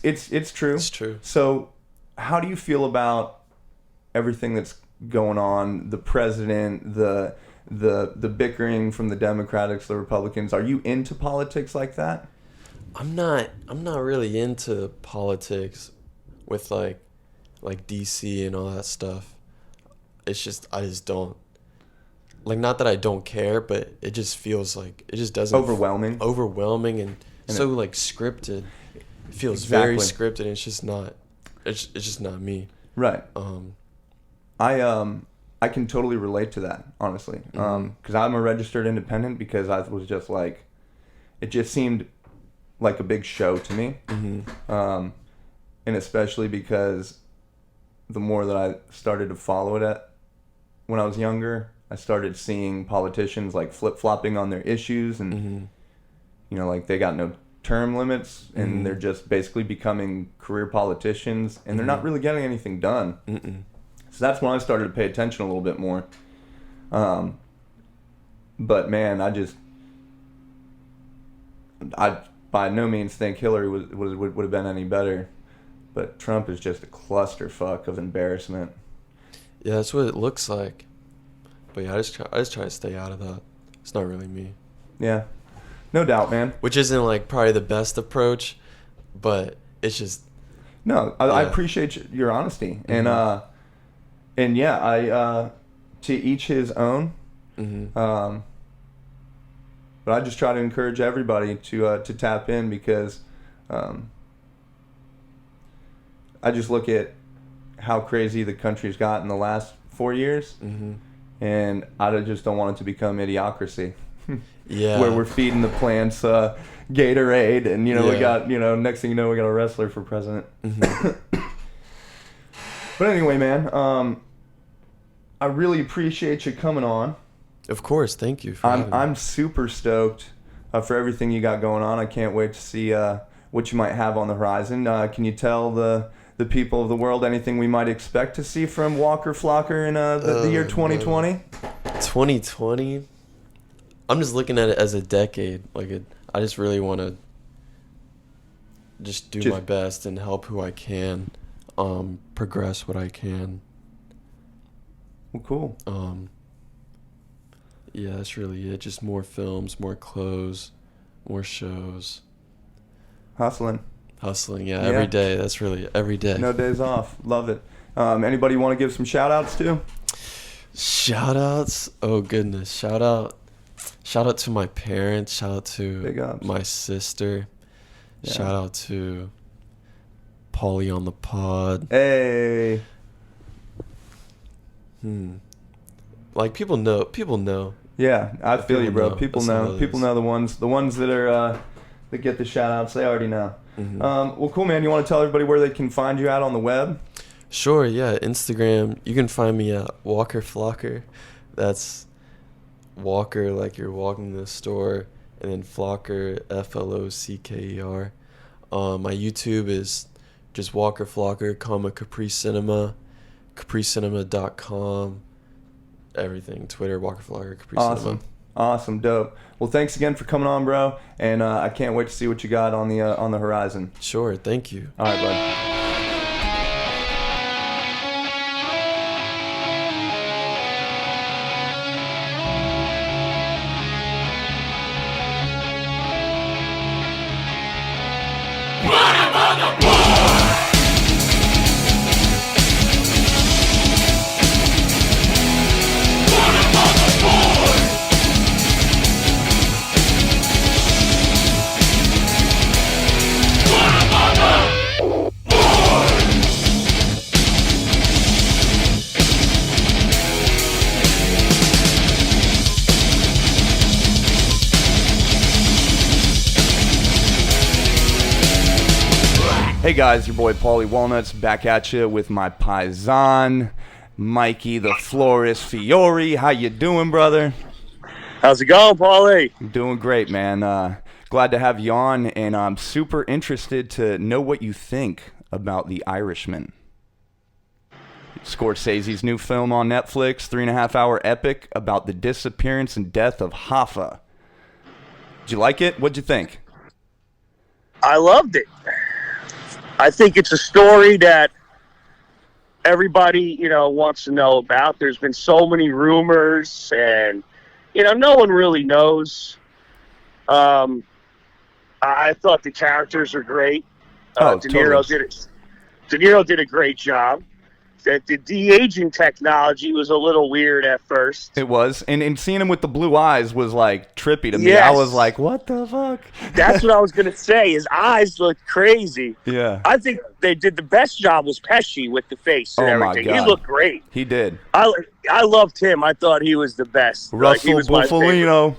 true. It's true. So, how do you feel about everything that's going on? The president, the bickering from the Democrats, the Republicans. Are you into politics like that? I'm not really into politics with like DC and all that stuff. It's just I just don't like, not that I don't care, but it just feels like it just doesn't overwhelming and so like scripted. It feels very scripted, and it's just not me. Right. I can totally relate to that, honestly. Because I'm a registered independent, because I was just like, it just seemed like a big show to me. And especially because the more that I started to follow it when I was younger, I started seeing politicians like flip-flopping on their issues, and you know, like they got no term limits, and they're just basically becoming career politicians, and they're not really getting anything done. So that's when I started to pay attention a little bit more. But man, I by no means think Hillary would have been any better, but Trump is just a clusterfuck of embarrassment. Yeah, that's what it looks like. But yeah, I just try to stay out of that. It's not really me. Yeah, no doubt, man. Which isn't like probably the best approach, but it's just. No, I appreciate your honesty, and yeah, to each his own. But I just try to encourage everybody to tap in, because I just look at how crazy the country's got in the last 4 years, and I just don't want it to become idiocracy. Yeah. Where we're feeding the plants Gatorade, and we got next thing you know, we got a wrestler for president. But anyway, man, I really appreciate you coming on. Of course, thank you. I'm super stoked for everything you got going on. I can't wait to see what you might have on the horizon. Can you tell the people of the world anything we might expect to see from Walker Flocker in the year 2020? 2020? I'm just looking at it as a decade. I just really want to just do my best and help who I can, progress what I can. Well, cool. Yeah, that's really it. Just more films, more clothes, more shows. Hustling, yeah, every day. That's really every day. No days off. Love it. Anybody want to give some shout-outs to? Shout-outs? Oh, goodness. Shout-out to my parents. Shout-out to my sister. Yeah. Shout-out to Paulie on the pod. Hey. Like, people know. Yeah, I feel you, bro. People know. People know the ones that are that get the shout outs. They already know. Well, cool, man. You want to tell everybody where they can find you at on the web? Sure. Yeah, Instagram. You can find me at Walker Flocker. That's Walker, like you're walking to the store, and then Flocker, Flocker. My YouTube is just Walker Flocker, Capri Cinema, capricinema.com. Everything. Twitter, Walker Flocker, Capri Cinema. Awesome, dope. Well, thanks again for coming on, bro, and I can't wait to see what you got on the horizon. Sure, thank you. All right, bud. Hey guys, your boy Paulie Walnuts back at you with my paisan, Mikey the Florist Fiore. How you doing, brother? How's it going, Paulie? Doing great, man. Glad to have you on, and I'm super interested to know what you think about The Irishman. Scorsese's new film on Netflix, 3.5-hour epic about the disappearance and death of Hoffa. Did you like it? What'd you think? I loved it. I think it's a story that everybody, wants to know about. There's been so many rumors, and no one really knows. I thought the characters are great. De Niro did a great job. That the de-aging technology was a little weird at first. It was. And seeing him with the blue eyes was, like, trippy to me. Yes. I was like, what the fuck? That's what I was going to say. His eyes looked crazy. Yeah. I think they did the best job was Pesci with the face and everything. My God. He looked great. He did. I loved him. I thought he was the best. Russell he was Bufalino.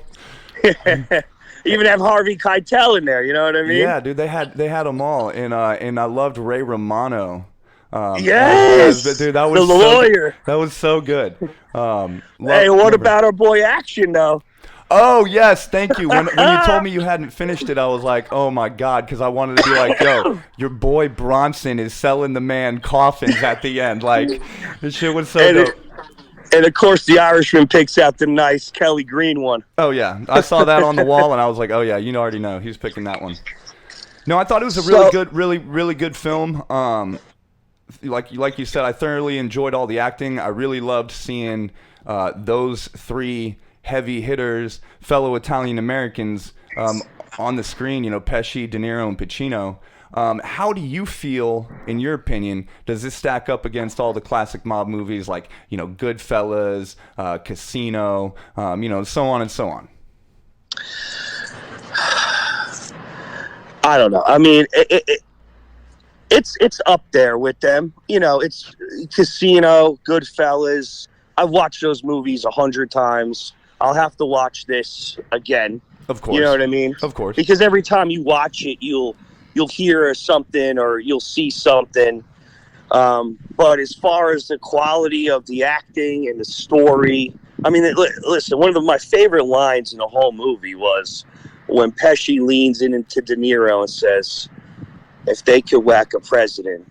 Even have Harvey Keitel in there, you know what I mean? Yeah, dude, they had them all. And I loved Ray Romano. Yes, dude, that was the lawyer. That was so good. Hey, what about our boy Action though? Oh yes, thank you. When you told me you hadn't finished it, I was like, oh my God, because I wanted to be like, yo, your boy Bronson is selling the man coffins at the end. Like, this shit was so dope. And of course, the Irishman picks out the nice Kelly Green one. Oh yeah, I saw that on the wall, and I was like, oh yeah, you already know he's picking that one. No, I thought it was a really good film. Like you said, I thoroughly enjoyed all the acting. I really loved seeing those three heavy hitters, fellow Italian Americans, on the screen. Pesci, De Niro, and Pacino. How do you feel, in your opinion, does this stack up against all the classic mob movies like Goodfellas, Casino, so on and so on? I don't know. I mean, It's up there with them. It's Casino, Goodfellas. I've watched those movies 100 times. I'll have to watch this again. Of course. You know what I mean? Of course. Because every time you watch it, you'll hear something or you'll see something. But as far as the quality of the acting and the story, I mean, listen, one of my favorite lines in the whole movie was when Pesci leans into De Niro and says, if they could whack a president,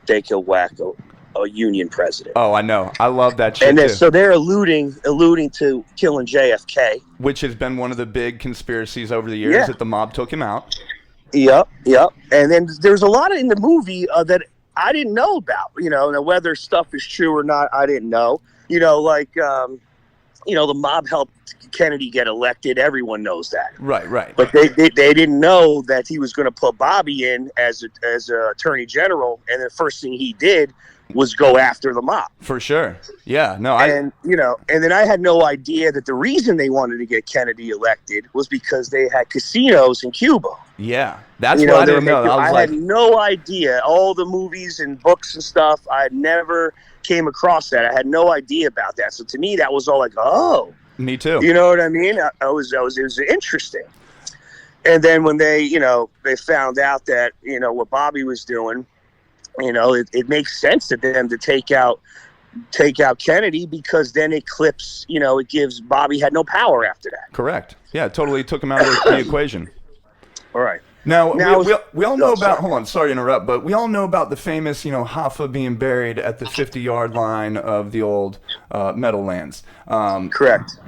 they could whack a union president. Oh, I know. I love that shit, and then, too. So they're alluding to killing JFK. Which has been one of the big conspiracies over the years that the mob took him out. Yep. And then there's a lot in the movie that I didn't know about. Now whether stuff is true or not, I didn't know. The mob helped Kennedy get elected. Everyone knows that. Right. But they didn't know that he was going to put Bobby in as a attorney general, and the first thing he did was go after the mob. For sure. Yeah. No. And then I had no idea that the reason they wanted to get Kennedy elected was because they had casinos in Cuba. Yeah, that's what I didn't know. I had no idea. All the movies and books and stuff, I had never came across that. I had no idea about that. So to me, that was all like, oh. Me too. You know what I mean? It was interesting. And then when they found out that, what Bobby was doing, it makes sense to them to take out Kennedy, because then it clips, it gives Bobby had no power after that. Correct. Yeah, it totally took him out of the equation. All right. Now we all know about, hold on, sorry to interrupt, but we all know about the famous, Hoffa being buried at the 50-yard line of the old Meadowlands. Correct.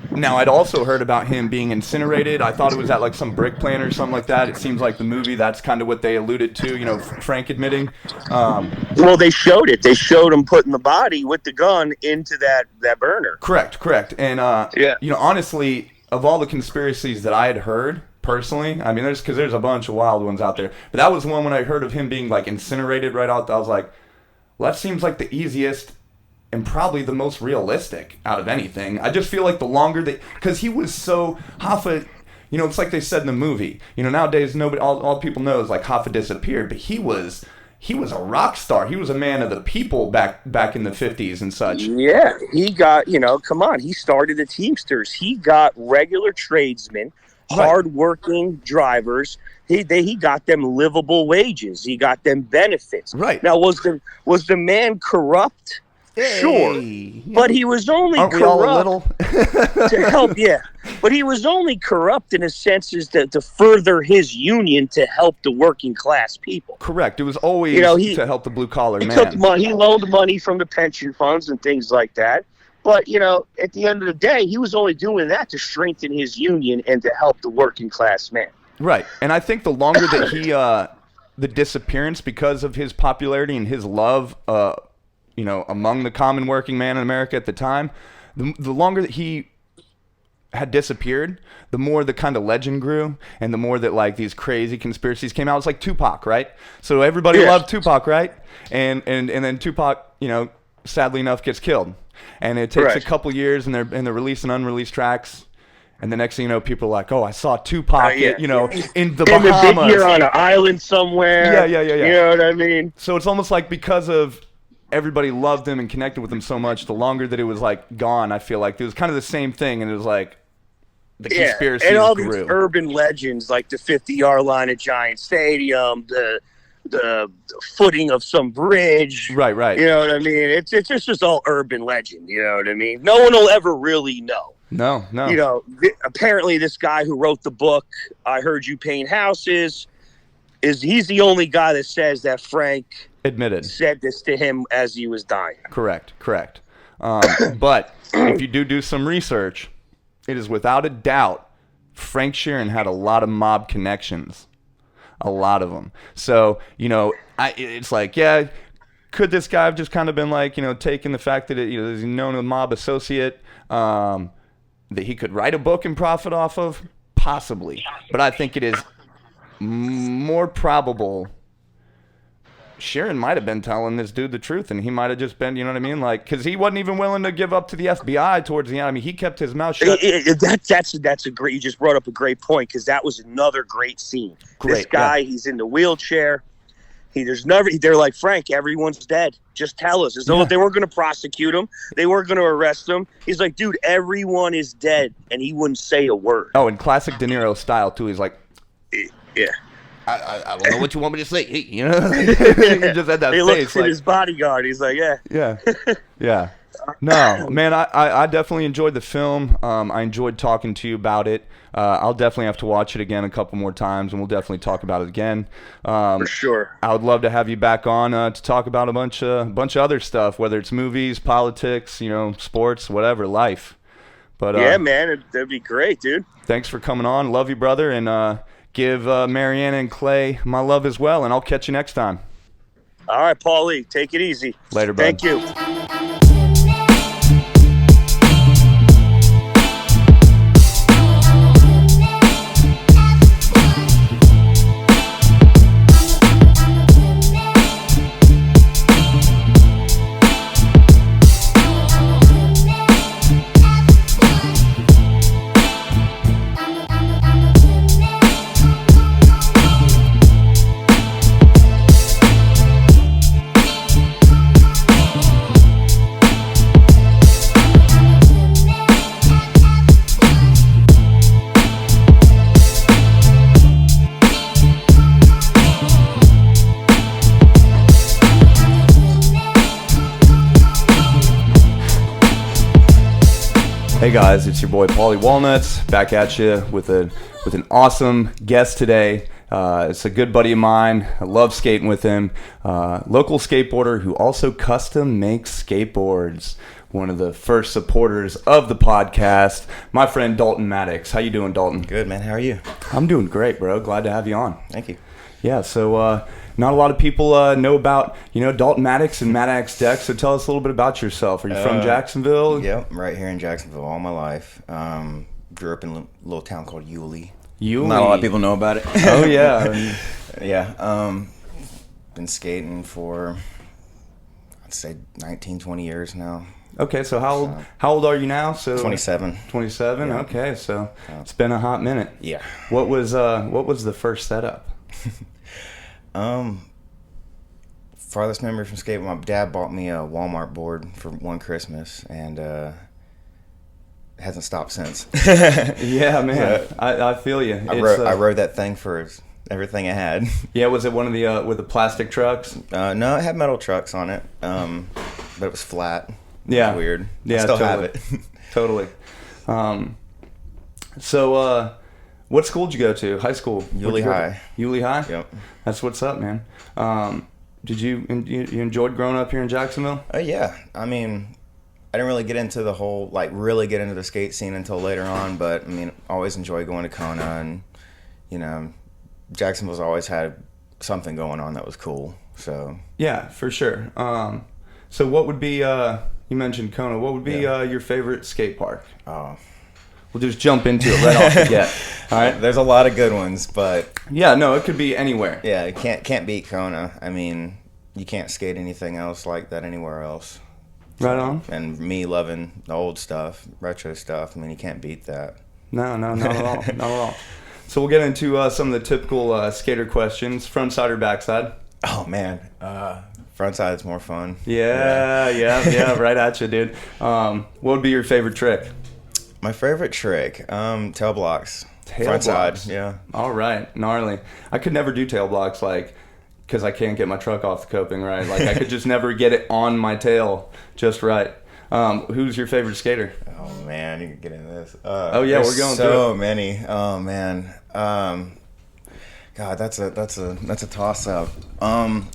Now, I'd also heard about him being incinerated. I thought it was at like some brick plant or something like that. It seems like the movie, that's kind of what they alluded to, Frank admitting. Well, they showed it. They showed him putting the body with the gun into that burner. Correct. And, honestly, of all the conspiracies that I had heard, personally, I mean, there's a bunch of wild ones out there. But that was one when I heard of him being, like, incinerated right out. I was like, well, that seems like the easiest and probably the most realistic out of anything. I just feel like the longer because he was so, Hoffa, it's like they said in the movie, nowadays nobody, all people know is like Hoffa disappeared, but he was a rock star. He was a man of the people back in the 50s and such. Yeah, he got, come on, he started the Teamsters. He got regular tradesmen, hardworking drivers. He got them livable wages. He got them benefits. Right. Now, was the man corrupt? Sure. Yeah. But he was only Aren't we all a corrupt little? to help, yeah. But he was only corrupt in a sense is to further his union to help the working class people. Correct. It was always to help the blue collar man. Took money, he loaned money from the pension funds and things like that. But, at the end of the day, he was only doing that to strengthen his union and to help the working class man. Right. And I think the longer that he, the disappearance because of his popularity and his love, among the common working man in America at the time, the longer that he had disappeared, the more the kind of legend grew and the more that like these crazy conspiracies came out. It's like Tupac, right? So everybody loved Tupac, right? And then Tupac, sadly enough gets killed. And it takes a couple years and they're releasing unreleased tracks. And the next thing you know, people are like, "Oh, I saw Tupac, in the Bahamas, You're on an island somewhere." Yeah. You know what I mean? So it's almost like because of everybody loved him and connected with him so much, the longer that it was like gone, I feel like it was kind of the same thing, and it was like the conspiracies and all grew. these urban legends like the 50-yard line at Giant Stadium, the footing of some bridge. Right. You know what I mean? It's just all urban legend. You know what I mean? No one will ever really know. No. Apparently this guy who wrote the book, I Heard You Paint Houses, he's the only guy that says that Frank admitted said this to him as he was dying. Correct. But if you do some research, it is without a doubt Frank Sheeran had a lot of mob connections. A lot of them. So, it's like, could this guy have just kind of been like, taking the fact that, he's known a mob associate, that he could write a book and profit off of? Possibly. But I think it is more probable Sheeran might have been telling this dude the truth, and he might have just been, you know what I mean? Like, because he wasn't even willing to give up to the FBI towards the end. I mean, he kept his mouth shut. That's a great. You just brought up a great point because that was another great scene. This guy, he's in the wheelchair. They're like, Frank, everyone's dead. Just tell us. As though they weren't going to prosecute him. They weren't going to arrest him. He's like, dude, everyone is dead, and he wouldn't say a word. Oh, in classic De Niro style too. He's like, yeah. I don't know what you want me to say. He just had that he face. looks at his bodyguard. He's like, yeah. No, man, I definitely enjoyed the film. I enjoyed talking to you about it. I'll definitely have to watch it again a couple more times, and we'll definitely talk about it again. For sure. I would love to have you back on to talk about a bunch of other stuff, whether it's movies, politics, sports, whatever, life. But man, that'd be great, dude. Thanks for coming on. Love you, brother, and give Mariana and Clay my love as well, and I'll catch you next time. All right, Paulie, take it easy. Later, bud. Thank you. Hey guys, it's your boy Paulie Walnuts back at you with an awesome guest today. It's a good buddy of mine. I love skating with him. Local skateboarder who also custom makes skateboards. One of the first supporters of the podcast, my friend Dalton Maddox. How you doing, Dalton? Good, man. How are you? I'm doing great, bro. Glad to have you on. Thank you. Yeah, so not a lot of people know about, Dalton Maddox and Maddox Deck, so tell us a little bit about yourself. Are you from Jacksonville? Yep, I'm right here in Jacksonville all my life. Grew up in a little town called Yulee. Yulee. Not a lot of people know about it. Oh, yeah. Yeah. Been skating for, I'd say, 19, 20 years now. Okay, so how old are you now? So 27. 27? Yeah. Okay, so it's been a hot minute. Yeah. What was the first setup? Farthest memory from skating, my dad bought me a Walmart board for one Christmas, and it hasn't stopped since. Yeah, man, I feel you. I rode that thing for everything it had. Yeah, was it one of the with the plastic trucks? No, it had metal trucks on it. but it was flat. Yeah. Weird. Yeah, I still totally. have it. Totally. So, what school did you go to? High school? Yulee High. Yulee High? Yep. That's what's up, man. Did you enjoyed growing up here in Jacksonville? Yeah. I mean, I didn't really get into the whole, like, really get into the skate scene until later on, but, I mean, always enjoyed going to Kona, and, you know, Jacksonville's always had something going on that was cool, so. Yeah, for sure. So what would be, you mentioned Kona, what would be your favorite skate park? Oh. We'll just jump into it right off the get. All right? There's a lot of good ones, but. Yeah, no, it could be anywhere. Yeah, you can't beat Kona. I mean, you can't skate anything else like that anywhere else. Right on. And me loving the old stuff, retro stuff, I mean, you can't beat that. No, not at all. Not at all. So we'll get into some of the typical skater questions. Front side or backside? Oh, man. Front side's more fun. Yeah, right at you, dude. What would be your favorite trick? My favorite trick? Tail blocks. Front side, blocks. yeah. All right, gnarly. I could never do tail blocks, like, because I can't get my truck off the coping right. Like, I could just never get it on my tail just right. Who's your favorite skater? Oh, man, you can get into this. We're going through it. So many. Oh, man. God, that's a toss-up.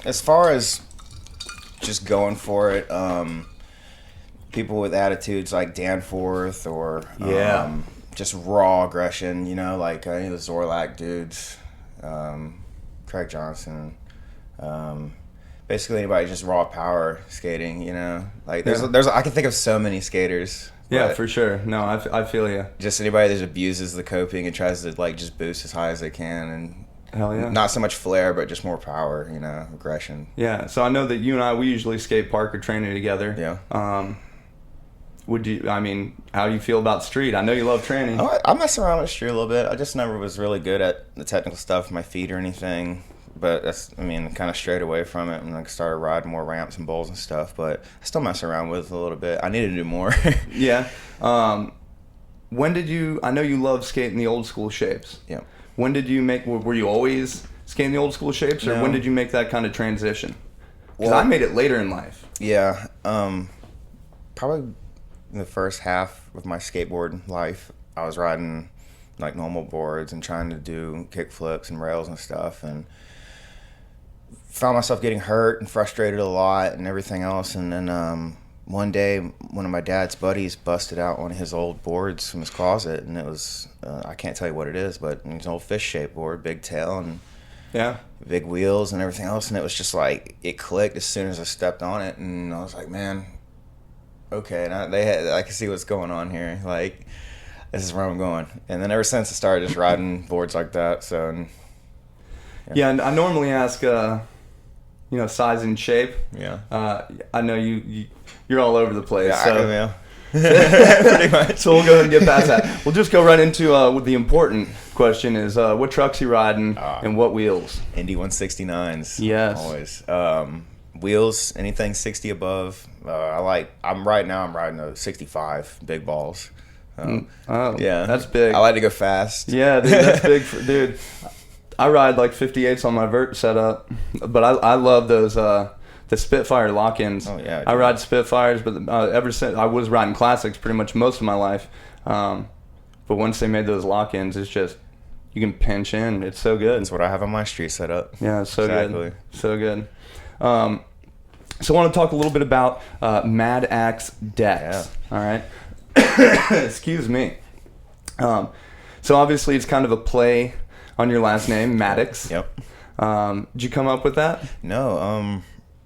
As far as just going for it, people with attitudes like Danforth or just raw aggression, you know, like any of the Zorlak dudes, Craig Johnson, basically anybody just raw power skating, you know, like there's I can think of so many skaters. Yeah, for sure. No, I feel you. Just anybody that abuses the coping and tries to like just boost as high as they can, and hell yeah, not so much flair but just more power, you know, aggression. Yeah. So I know that you and I, we usually skate park or training together. Yeah. How do you feel about street? I know you love training. Oh, I mess around with street a little bit. I just never was really good at the technical stuff, my feet or anything. But kind of strayed away from it and started riding more ramps and bowls and stuff. But I still mess around with it a little bit. I need to do more. Yeah. When did you? I know you love skating the old school shapes. Yeah. When did you make? Were you always skating the old school shapes, or No. when did you make that kind of transition? Because Well, I made it later in life. Yeah. Probably in the first half of my skateboard life, I was riding like normal boards and trying to do kick flips and rails and stuff, and found myself getting hurt and frustrated a lot and everything else. And then one day, one of my dad's buddies busted out one of his old boards from his closet, and it was I can't tell you what it is, but it's an old fish shaped board, big tail and big wheels and everything else. And it was just like it clicked as soon as I stepped on it, and I was like, man, okay, and I can see what's going on here. Like, this is where I'm going. And then ever since I started just riding boards like that. So, And I normally ask, size and shape. Yeah. I know you're all over the place. Yeah, pretty much. So we'll go ahead and get past that. We'll just go right into the important question: is what trucks you riding and what wheels? Indy 169s. Yes. Always. Wheels, anything 60 above. I'm riding a 65 big balls. Yeah, that's big. I like to go fast. Yeah, dude, that's big dude. I ride like 58s on my vert setup, but I love those the Spitfire lock-ins. Oh yeah, I ride Spitfires, but ever since I was riding classics pretty much most of my life. But once they made those lock-ins, it's just you can pinch in. It's so good. That's what I have on my street setup. Yeah, it's so good. So good. So I want to talk a little bit about Maddox decks. Yeah. All right. Excuse me. So obviously it's kind of a play on your last name, Maddox. Yep. Did you come up with that? No.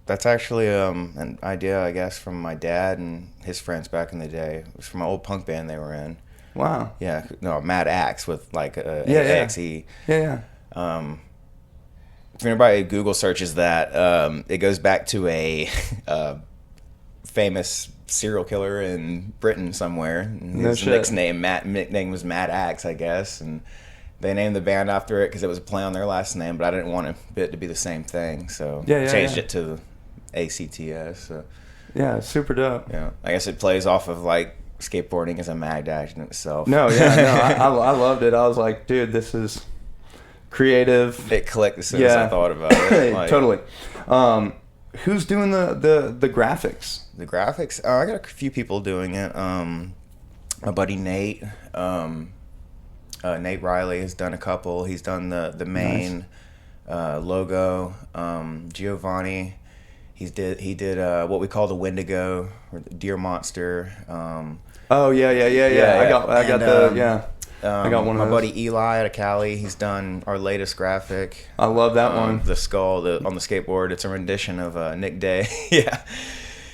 That's actually an idea, I guess, from my dad and his friends back in the day. It was from an old punk band they were in. Wow. Yeah. No, Mad Axe with like a AXE. Yeah. If anybody Google searches that, it goes back to a famous serial killer in Britain somewhere. And his nickname was Mad Axe, I guess, and they named the band after it because it was a play on their last name. But I didn't want it to be the same thing, so changed it to ACTS. So. Yeah, super dope. Yeah, I guess it plays off of like skateboarding as a mad dash in itself. No, I loved it. I was like, dude, this is creative. It clicked as soon as I thought about it. Totally. who's doing the graphics? The graphics? I got a few people doing it. My buddy Nate. Nate Riley has done a couple. He's done the main logo. Giovanni, he did what we call the Wendigo or the Deer Monster. Oh yeah. I got one of my those. buddy Eli out of Cali. He's done our latest graphic. I love that one. The skull on the skateboard. It's a rendition of Nick Day. Yeah.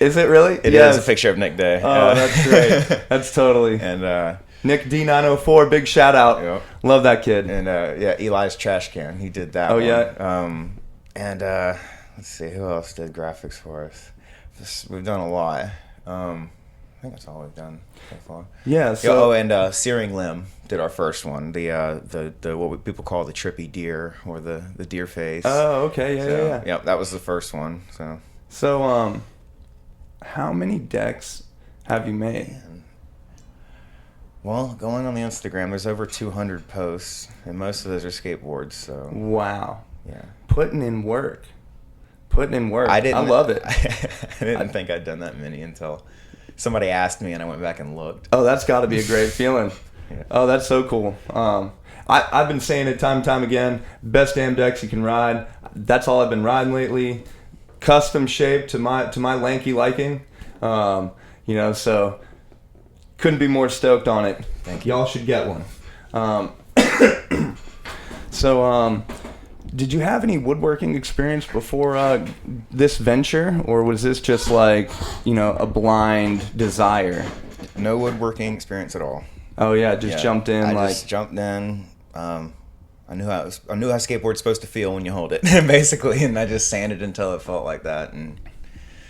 Is it really? It is a picture of Nick Day. Oh, that's great. That's totally. And Nick D904, big shout out. Yep. Love that kid. And Eli's trash can. He did that. Oh one. yeah. And let's see, who else did graphics for us? We've done a lot. I think that's all we've done so far. Yeah. So and Searing Limb did our first one. The what people call the trippy deer or the deer face. Oh, okay. Yeah. Yep, that was the first one. So how many decks have you made? Well, going on the Instagram, there's over 200 posts, and most of those are skateboards. So wow. Yeah. Putting in work. I love it. I didn't think I'd done that many until somebody asked me, and I went back and looked. Oh, that's got to be a great feeling. Yeah. Oh, that's so cool. I've been saying it time and time again. Best damn decks you can ride. That's all I've been riding lately. Custom shaped to my lanky liking. So couldn't be more stoked on it. Thank you. Y'all should get one. Did you have any woodworking experience before this venture, or was this just like, a blind desire? No woodworking experience at all. Oh yeah, jumped in. I just jumped in. I knew how skateboard's supposed to feel when you hold it, basically, and I just sanded until it felt like that, and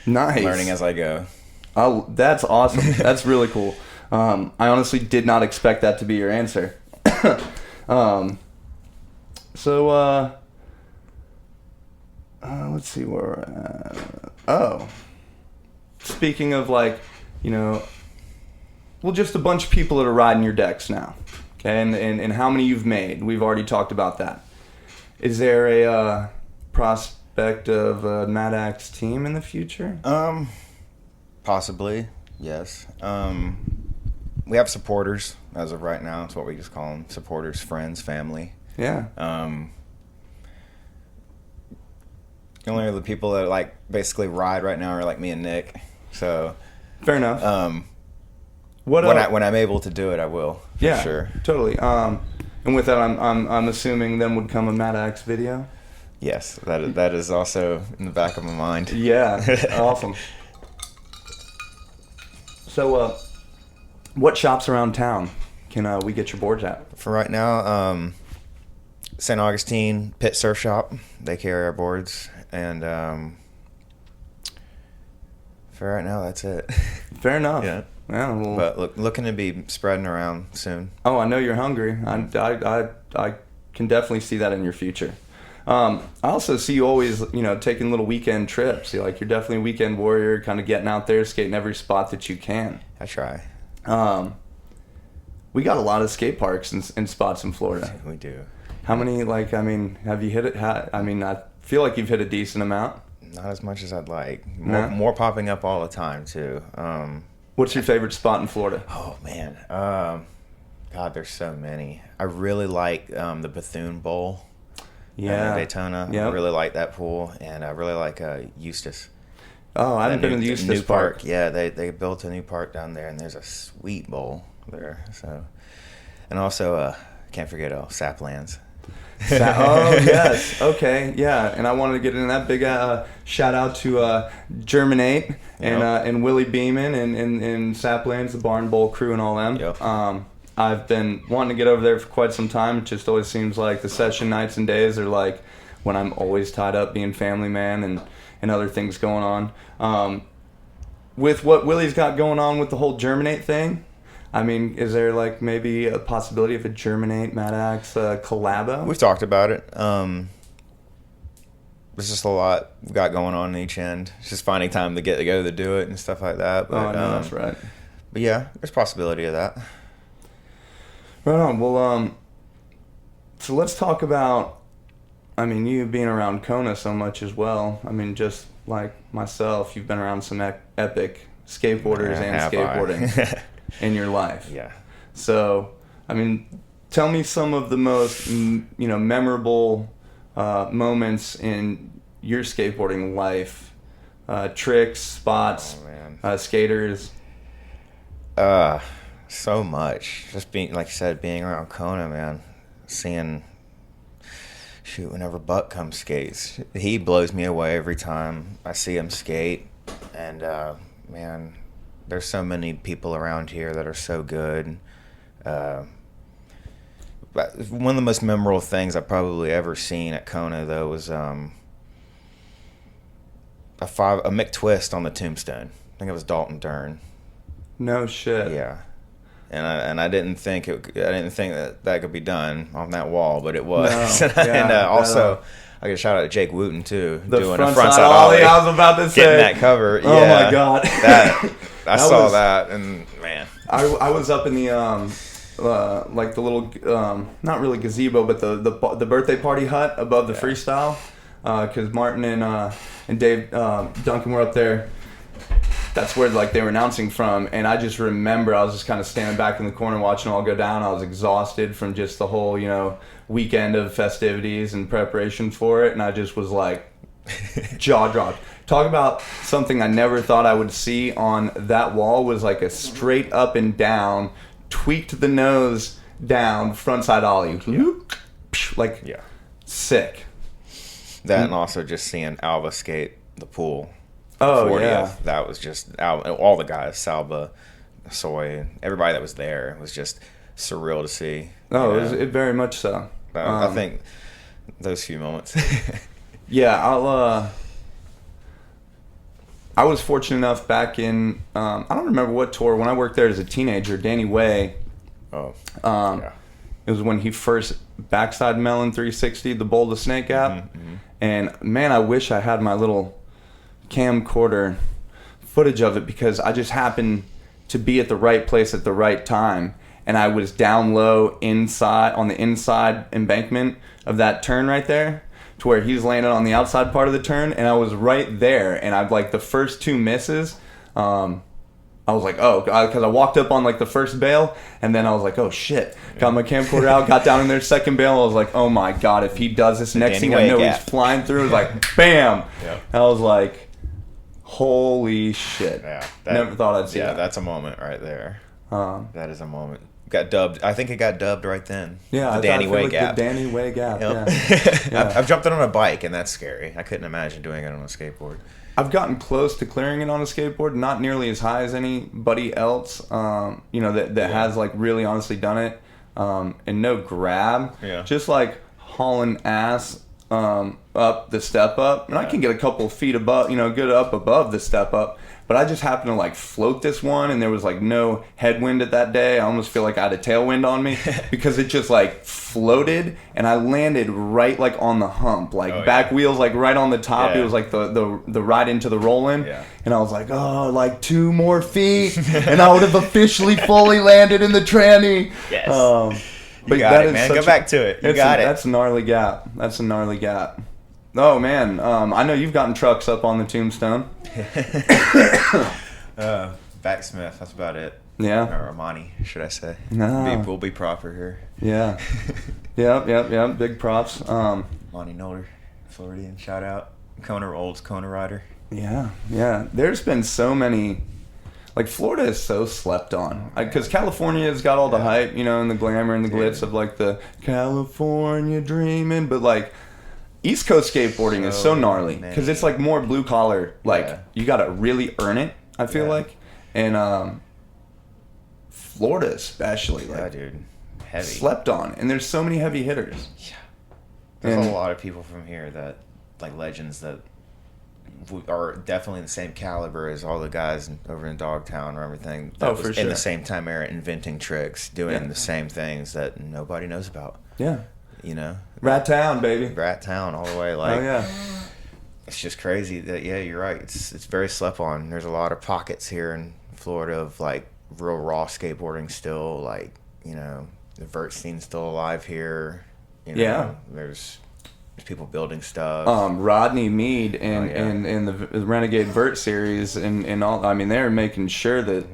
nice. Learning as I go. Oh, that's awesome. That's really cool. I honestly did not expect that to be your answer. Let's see where we're at. Speaking of just a bunch of people that are riding your decks now. Okay, and how many you've made. We've already talked about that. Is there a prospect of a Maddox team in the future? Possibly, yes. We have supporters as of right now. It's what we just call them: supporters, friends, family. Yeah. Only the people that basically ride right now are like me and Nick. So fair enough. When I'm able to do it, I will. For sure. Totally. And with that, I'm assuming then would come a Maddox video. Yes, that is also in the back of my mind. Yeah, awesome. So, what shops around town can we get your boards at? For right now, St. Augustine Pit Surf Shop. They carry our boards, and for right now, that's it. Fair enough. Yeah. Yeah, well, but looking to be spreading around soon. Oh, I know you're hungry. I can definitely see that in your future. I also see you always, taking little weekend trips. You're definitely a weekend warrior, kind of getting out there, skating every spot that you can. I try. We got a lot of skate parks and spots in Florida. We do. How many, have you hit it? I feel like you've hit a decent amount. Not as much as I'd like. More popping up all the time, too. What's your favorite spot in Florida? Oh, man. God, there's so many. I really like the Bethune Bowl. Yeah. Daytona. Yep. I really like that pool. And I really like Eustis. Oh, I haven't been in the Eustis new Park. Yeah, they built a new park down there, and there's a sweet bowl there. So, and also, can't forget Saplands. Oh yes, okay, yeah, and I wanted to get into that big shout out to Germinate and Willie Beeman and Saplands, the Barn Bowl crew, and all them. Yep. I've been wanting to get over there for quite some time. It just always seems like the session nights and days are like when I'm always tied up being family man and other things going on. With what Willie's got going on with the whole Germinate thing, is there maybe a possibility of a Germinate Maddox collabo? We've talked about it. There's just a lot we've got going on each end. It's just finding time to get together to do it and stuff like that. But, I know that's right. But yeah, there's possibility of that. Right on. Well, so let's talk about, you being around Kona so much as well. Just like myself, you've been around some epic skateboarders and skateboarding in your life. Yeah. So, I mean, tell me some of the most, memorable moments in your skateboarding life. Tricks, spots, skaters. So much. Just being, like you said, being around Kona, man. Seeing, whenever Buck comes skates, he blows me away every time I see him skate. And, man, there's so many people around here that are so good. But one of the most memorable things I've probably ever seen at Kona, though, was a McTwist on the tombstone. I think it was Dalton Dern. No shit. Yeah. And I didn't think that could be done on that wall, but it was. No. And also, I got a shout out to Jake Wooten too, doing a frontside ollie. I was about to say, getting that cover. Oh my god, I saw that, and man, I was up in the like the little not really gazebo, but the birthday party hut above the freestyle, because Martin and Dave Duncan were up there. That's where like they were announcing from, and I just remember I was just kind of standing back in the corner watching it all go down. I was exhausted from just the whole weekend of festivities and preparation for it, and I just was like jaw dropped. Talk about something I never thought I would see on that wall was like a straight up and down, tweaked the nose down frontside ollie, sick. That and also just seeing Alba skate the pool. Oh 40th. yeah, that was just all the guys, Salba, Soy, everybody that was there. It was just surreal to see. Oh, it very much so. I think those few moments. Yeah, I was fortunate enough back in I don't remember what tour when I worked there as a teenager. Danny Way. Oh. It was when he first backside melon 360 the Bowl to Snake Gap, and man, I wish I had my little camcorder footage of it because I just happened to be at the right place at the right time, and I was down low inside on the inside embankment of that turn right there to where he's landing on the outside part of the turn, and I was right there, and I've like the first two misses I was like, because I walked up on like the first bail, and then I was like, oh shit, got my camcorder out, got down in there second bail, I was like, oh my god, if he does this, next thing I know he's flying through, like bam. Yep. I was like, holy shit. Yeah, never thought I'd see that. Yeah, that's a moment right there. That is a moment. Got dubbed. I think it got dubbed right then. Yeah, the Danny Way Gap. The Danny Way Gap. Yep. Yeah. I've jumped it on a bike, and that's scary. I couldn't imagine doing it on a skateboard. I've gotten close to clearing it on a skateboard, not nearly as high as anybody else. That has like really honestly done it, and no grab. Yeah. Just like hauling ass up the step up, and I can get a couple feet above, good up above the step up. But I just happened to like float this one, and there was like no headwind at that day. I almost feel like I had a tailwind on me because it just like floated, and I landed right like on the hump, like back wheels like right on the top. Yeah. It was like the ride into the rolling, and I was like, like 2 more feet, and I would have officially fully landed in the tranny. Yes. But you got it, man. Go back to it. You got it. That's a gnarly gap. That's a gnarly gap. Oh man, I know you've gotten trucks up on the tombstone. Backsmith, that's about it. Yeah. Or Armani, should I say? No. We'll be proper here. Yeah. Yep. Big props. Monty Noller, Floridian, shout out. Kona rider. Yeah. There's been so many. Like Florida is so slept on because California's got all the hype, and the glamour and the glitz of like the California dreaming, but like East Coast skateboarding is so gnarly because it's like more blue collar. Like you gotta really earn it. I feel like, and Florida especially, like dude, heavy slept on, and there's so many heavy hitters. Yeah, there's a lot of people from here that like legends that are definitely the same caliber as all the guys over in Dogtown or everything. That was in the same time era, inventing tricks, doing the same things that nobody knows about. Yeah. Rat Town, baby. Rat Town, all the way. Like, it's just crazy that you're right. It's very slept on. There's a lot of pockets here in Florida of like real raw skateboarding still. Like the vert scene's still alive here. There's people building stuff. Rodney Mead and the Renegade Vert series and all. I mean, they're making sure that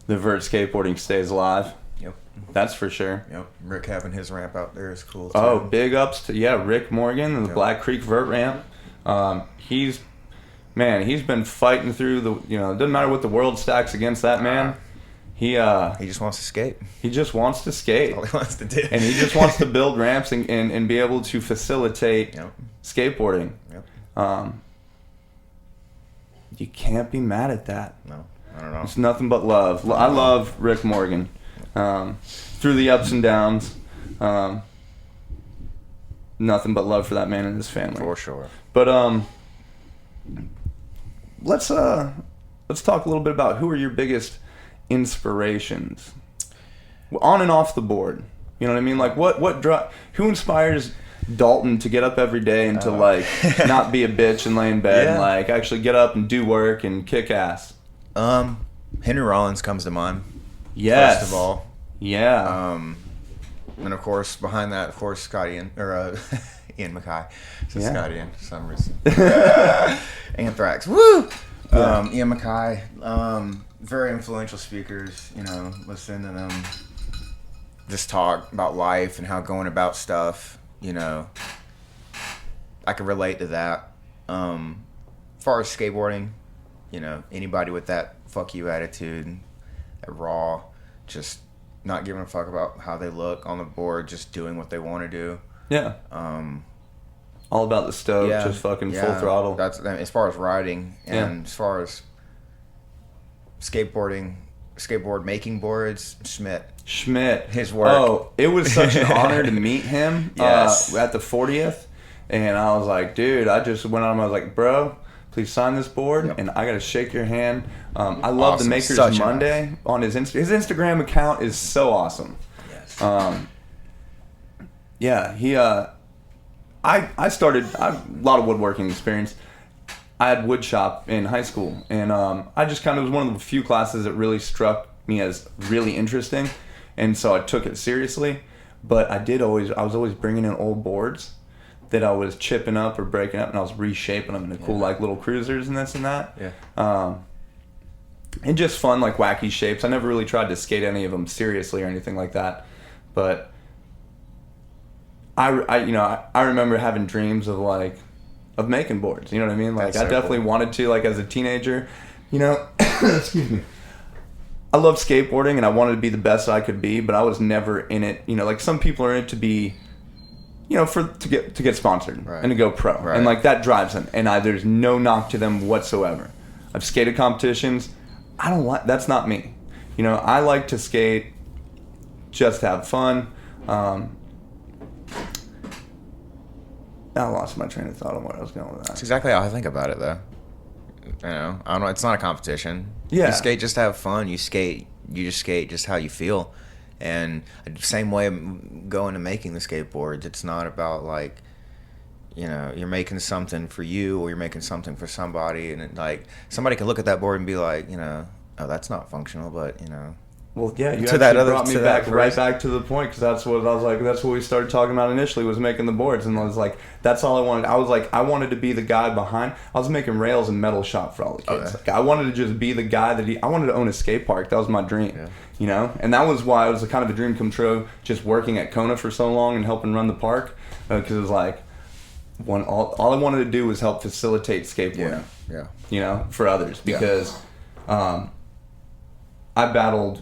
the vert skateboarding stays alive. Yep, that's for sure. Yep, Rick having his ramp out there is cool too. Oh, big ups to Rick Morgan and the Black Creek Vert ramp. He's been fighting through the. It doesn't matter what the world stacks against that man. He just wants to skate. He just wants to skate. That's all he wants to do. And he just wants to build ramps and be able to facilitate skateboarding. Yep. You can't be mad at that. No, I don't know. It's nothing but love. I love Rick Morgan. Through the ups and downs. Nothing but love for that man and his family. For sure. But let's talk a little bit about who are your biggest inspirations on and off the board. You know what I mean? Like who inspires Dalton to get up every day and to not be a bitch and lay in bed and like actually get up and do work and kick ass? Henry Rollins comes to mind. Yes. First of all. Yeah. And of course behind that, of course, Scotty Ian Mackay. So Scotty Ian for some reason. Anthrax. Woo! Ian Mackay. Very influential speakers, listen to them just talk about life and how going about stuff, I could relate to that. As far as skateboarding, anybody with that fuck you attitude, that raw, just not giving a fuck about how they look on the board, just doing what they want to do. Yeah. All about the stove, just fucking full throttle. That's as far as riding, and as far as skateboard making boards, Schmidt, his work. Oh, it was such an honor to meet him at the 40th, and I was like, dude, I just went on. I was like, bro, please sign this board, and I gotta shake your hand. I love the Makers Monday on his Instagram account is so awesome. Yes. I started a lot of woodworking experience. I had wood shop in high school, and I just kind of was one of the few classes that really struck me as really interesting, and so I took it seriously. But I was always bringing in old boards that I was chipping up or breaking up, and I was reshaping them into cool like little cruisers and this and that. Yeah. And just fun like wacky shapes. I never really tried to skate any of them seriously or anything like that, but I remember having dreams of making boards, you know what I mean? Like, I definitely wanted to, like, as a teenager, excuse me. I love skateboarding, and I wanted to be the best I could be, but I was never in it, like, some people are in it to be, to get sponsored and to go pro. Right. And, like, that drives them, and there's no knock to them whatsoever. I've skated competitions. That's not me. I like to skate just to have fun. I lost my train of thought on what I was going with that. That's exactly how I think about it, though. I don't know. It's not a competition. Yeah. You skate just to have fun. You just skate just how you feel. And same way I'm going to making the skateboards. It's not about like, you're making something for you or you're making something for somebody. And somebody can look at that board and be like, oh, that's not functional, but, Well, yeah, you to actually that brought me back right back to the point, because that's what I was like. That's what we started talking about initially, was making the boards, and I was like, that's all I wanted. I was like, I wanted to be the guy behind. I was making rails and metal shop for all the kids. Like, I wanted to just be the guy I wanted to own a skate park. That was my dream, and that was why it was kind of a dream come true. Just working at Kona for so long and helping run the park, because it was like, all I wanted to do was help facilitate skateboarding. For others, because I battled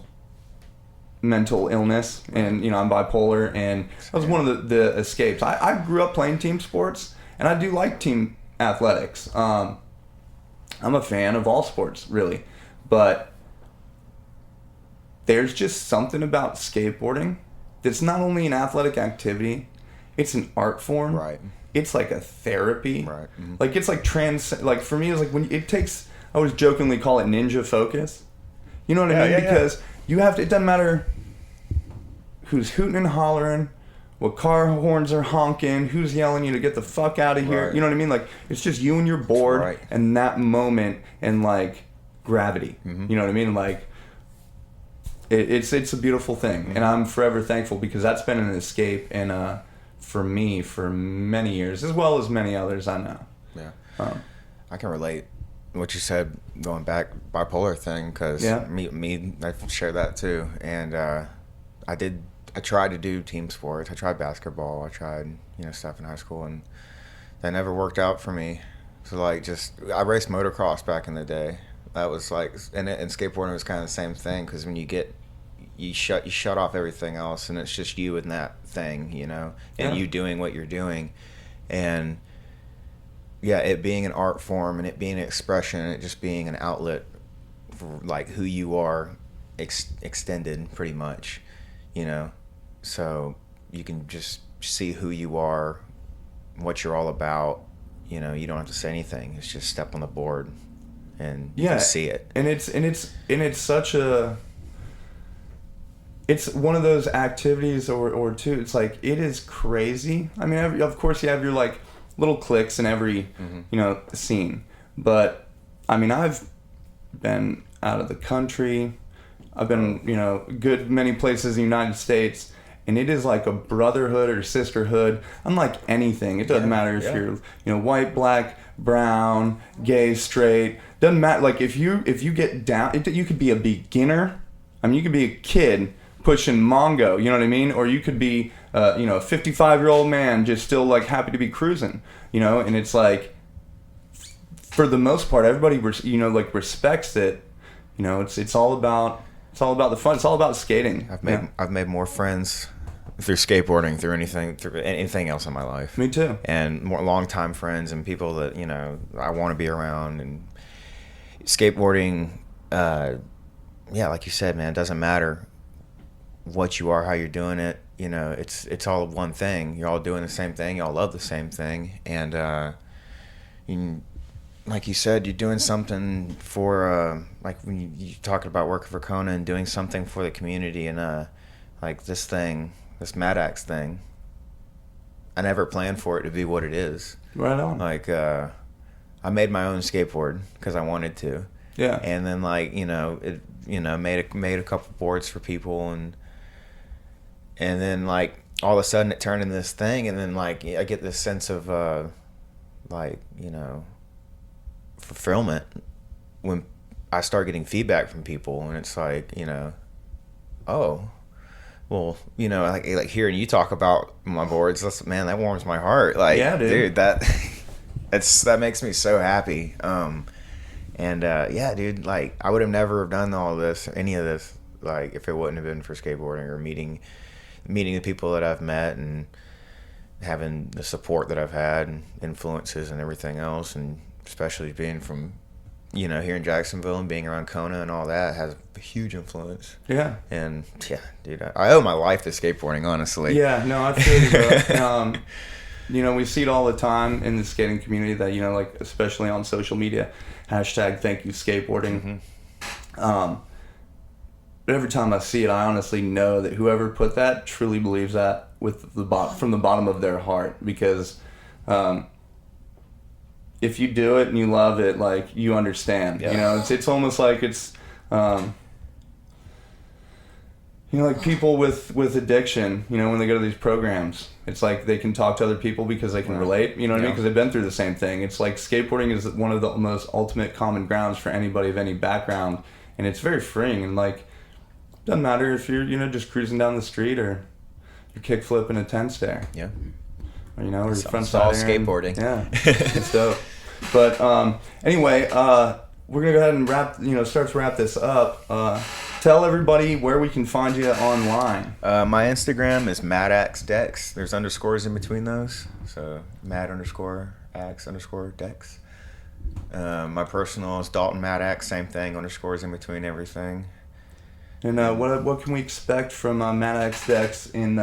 mental illness, and I'm bipolar, and that was one of the escapes. I grew up playing team sports, and I do like team athletics. I'm a fan of all sports, really, but there's just something about skateboarding that's not only an athletic activity, it's an art form. Right. It's like a therapy. Right. Mm-hmm. Like, it's like like for me, it's like when it takes, I always jokingly call it ninja focus. You know what I mean? Because you have to, it doesn't matter who's hooting and hollering, what car horns are honking, who's yelling you to get the fuck out of here. Right. You know what I mean? Like, it's just you and your board and that moment and like gravity. Mm-hmm. You know what I mean? Like, it's a beautiful thing, and I'm forever thankful, because that's been an escape and for me for many years, as well as many others I know. Yeah. I can relate what you said going back bipolar thing, because me I've shared that too. And I tried to do team sports. I tried basketball. I tried stuff in high school, and that never worked out for me. So like, I raced motocross back in the day. That was like, and skateboarding was kind of the same thing, because when you shut off everything else, and it's just you and that thing, and you doing what you're doing. And yeah, it being an art form, and it being an expression, and it just being an outlet for like who you are extended pretty much, so you can just see who you are, what you're all about. You don't have to say anything. It's just step on the board and you can see it. And it's such a, it's one of those activities or two. It's like, it is crazy. I mean, of course you have your like little cliques in every, scene. But I mean, I've been out of the country. I've been, good many places in the United States, and it is like a brotherhood or sisterhood, unlike anything. It doesn't matter if you're, white, black, brown, gay, straight. Doesn't matter. Like if you get down, you could be a beginner. I mean, you could be a kid pushing Mongo, you know what I mean? Or you could be, a 55-year-old man just still like happy to be cruising, And it's like, for the most part, everybody, respects it. It's all about the fun. It's all about skating. I've made more friends through skateboarding, through anything else in my life. Me too. And more longtime friends and people that I want to be around. And skateboarding, like you said, man, it doesn't matter what you are, how you're doing it. It's all one thing. You're all doing the same thing. You all love the same thing, and like you said, you're doing something for like when you talking about working for Kona and doing something for the community, and like this Maddox thing, I never planned for it to be what it is. Right on. Like I made my own skateboard because I wanted to. Yeah. And then like made a couple boards for people, and then like all of a sudden it turned into this thing, and then like I get this sense of fulfillment when I start getting feedback from people, and it's like, oh, well, like hearing you talk about my boards, that warms my heart. Like, yeah, dude, that makes me so happy. Dude, like I would have never done all this, any of this, like if it wouldn't have been for skateboarding or meeting the people that I've met and having the support that I've had and influences and everything else, and especially being from, here in Jacksonville and being around Kona and all that has a huge influence. Yeah. And yeah, dude, I owe my life to skateboarding, honestly. Yeah, no, I feel you, bro. We see it all the time in the skating community that, like especially on social media, #thank you skateboarding. Mm-hmm. But every time I see it, I honestly know that whoever put that truly believes that from the bottom of their heart, because if you do it and you love it, like you understand. Yeah. It's almost like it's like people with addiction, when they go to these programs, it's like they can talk to other people because they can relate, what I mean? Because they've been through the same thing. It's like skateboarding is one of the most ultimate common grounds for anybody of any background, and it's very freeing. And like, doesn't matter if you're, just cruising down the street or you're kick flipping a 10 stair. Yeah. Or, or you're front side skateboarding. Yeah. It's dope. But anyway, we're gonna go ahead and start to wrap this up. Tell everybody where we can find you online. My Instagram is MadXDex. There's underscores in between those, so Mad_Ax_Dex. My personal is Dalton Maddox. Same thing, underscores in between everything. And what can we expect from MadXDex in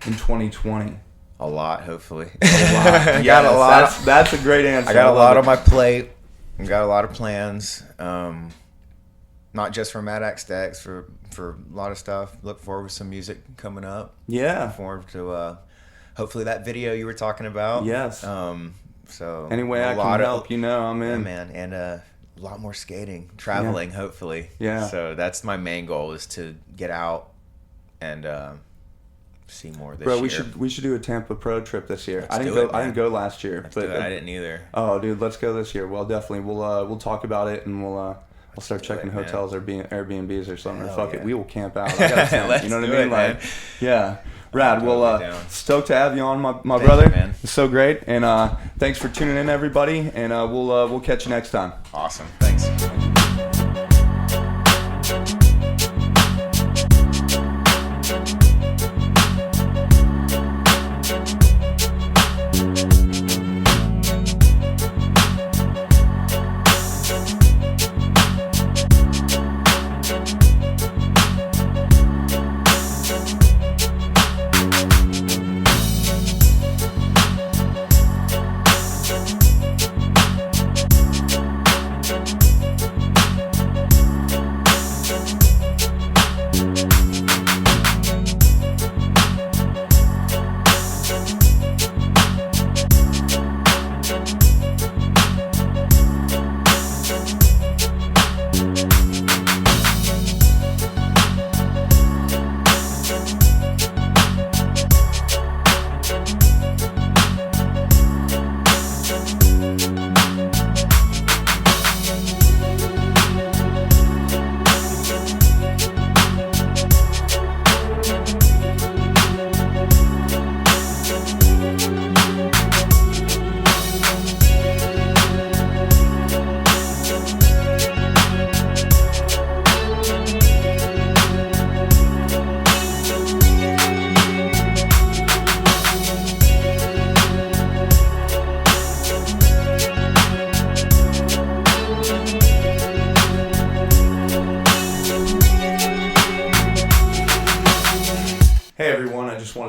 2020? A lot, hopefully. A lot. Got a lot. That's a great answer. I got a lot on my plate. I got a lot of plans. Not just for MadXDex, for a lot of stuff. Look forward to some music coming up. Yeah. Look forward to hopefully that video you were talking about. Yes. So any way I can help, I'm in. Yeah, man, and a lot more skating, traveling, hopefully. Yeah. So that's my main goal, is to get out and see more this Bro, year. we should do a Tampa Pro trip this year. Let's I didn't do go. it, I didn't man. go last year, Let's but do it. I didn't either. Oh, dude, let's go this year. Well, definitely. We'll talk about it, and we'll start checking it, man. hotels or Airbnbs or something. Hell Fuck it, yeah. we will camp out. I got a tent, Let's you know what do I mean? it, man. Like, yeah. Rad. Well, totally down. stoked to have you on, my Thank brother. you, man. It's so great, and thanks for tuning in, everybody. And we'll catch you next time. Awesome. Thanks.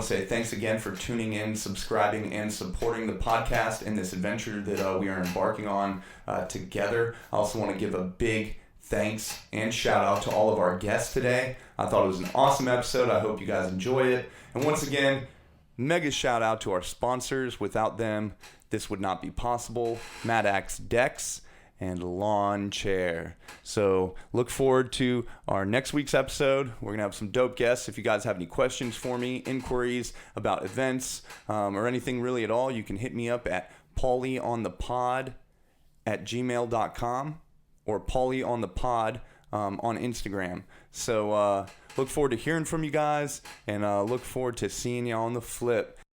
Say thanks again for tuning in, subscribing, and supporting the podcast and this adventure that we are embarking on together. I also want to give a big thanks and shout out to all of our guests today. I thought it was an awesome episode. I hope you guys enjoy it. And once again, mega shout out to our sponsors. Without them, this would not be possible. Maddox Decks and Lawn Chair. So look forward to our next week's episode. We're going to have some dope guests. If you guys have any questions for me, inquiries about events, or anything really at all, you can hit me up at paulieonthepod@gmail.com or paulieonthepod on Instagram. So look forward to hearing from you guys, and look forward to seeing you on the flip.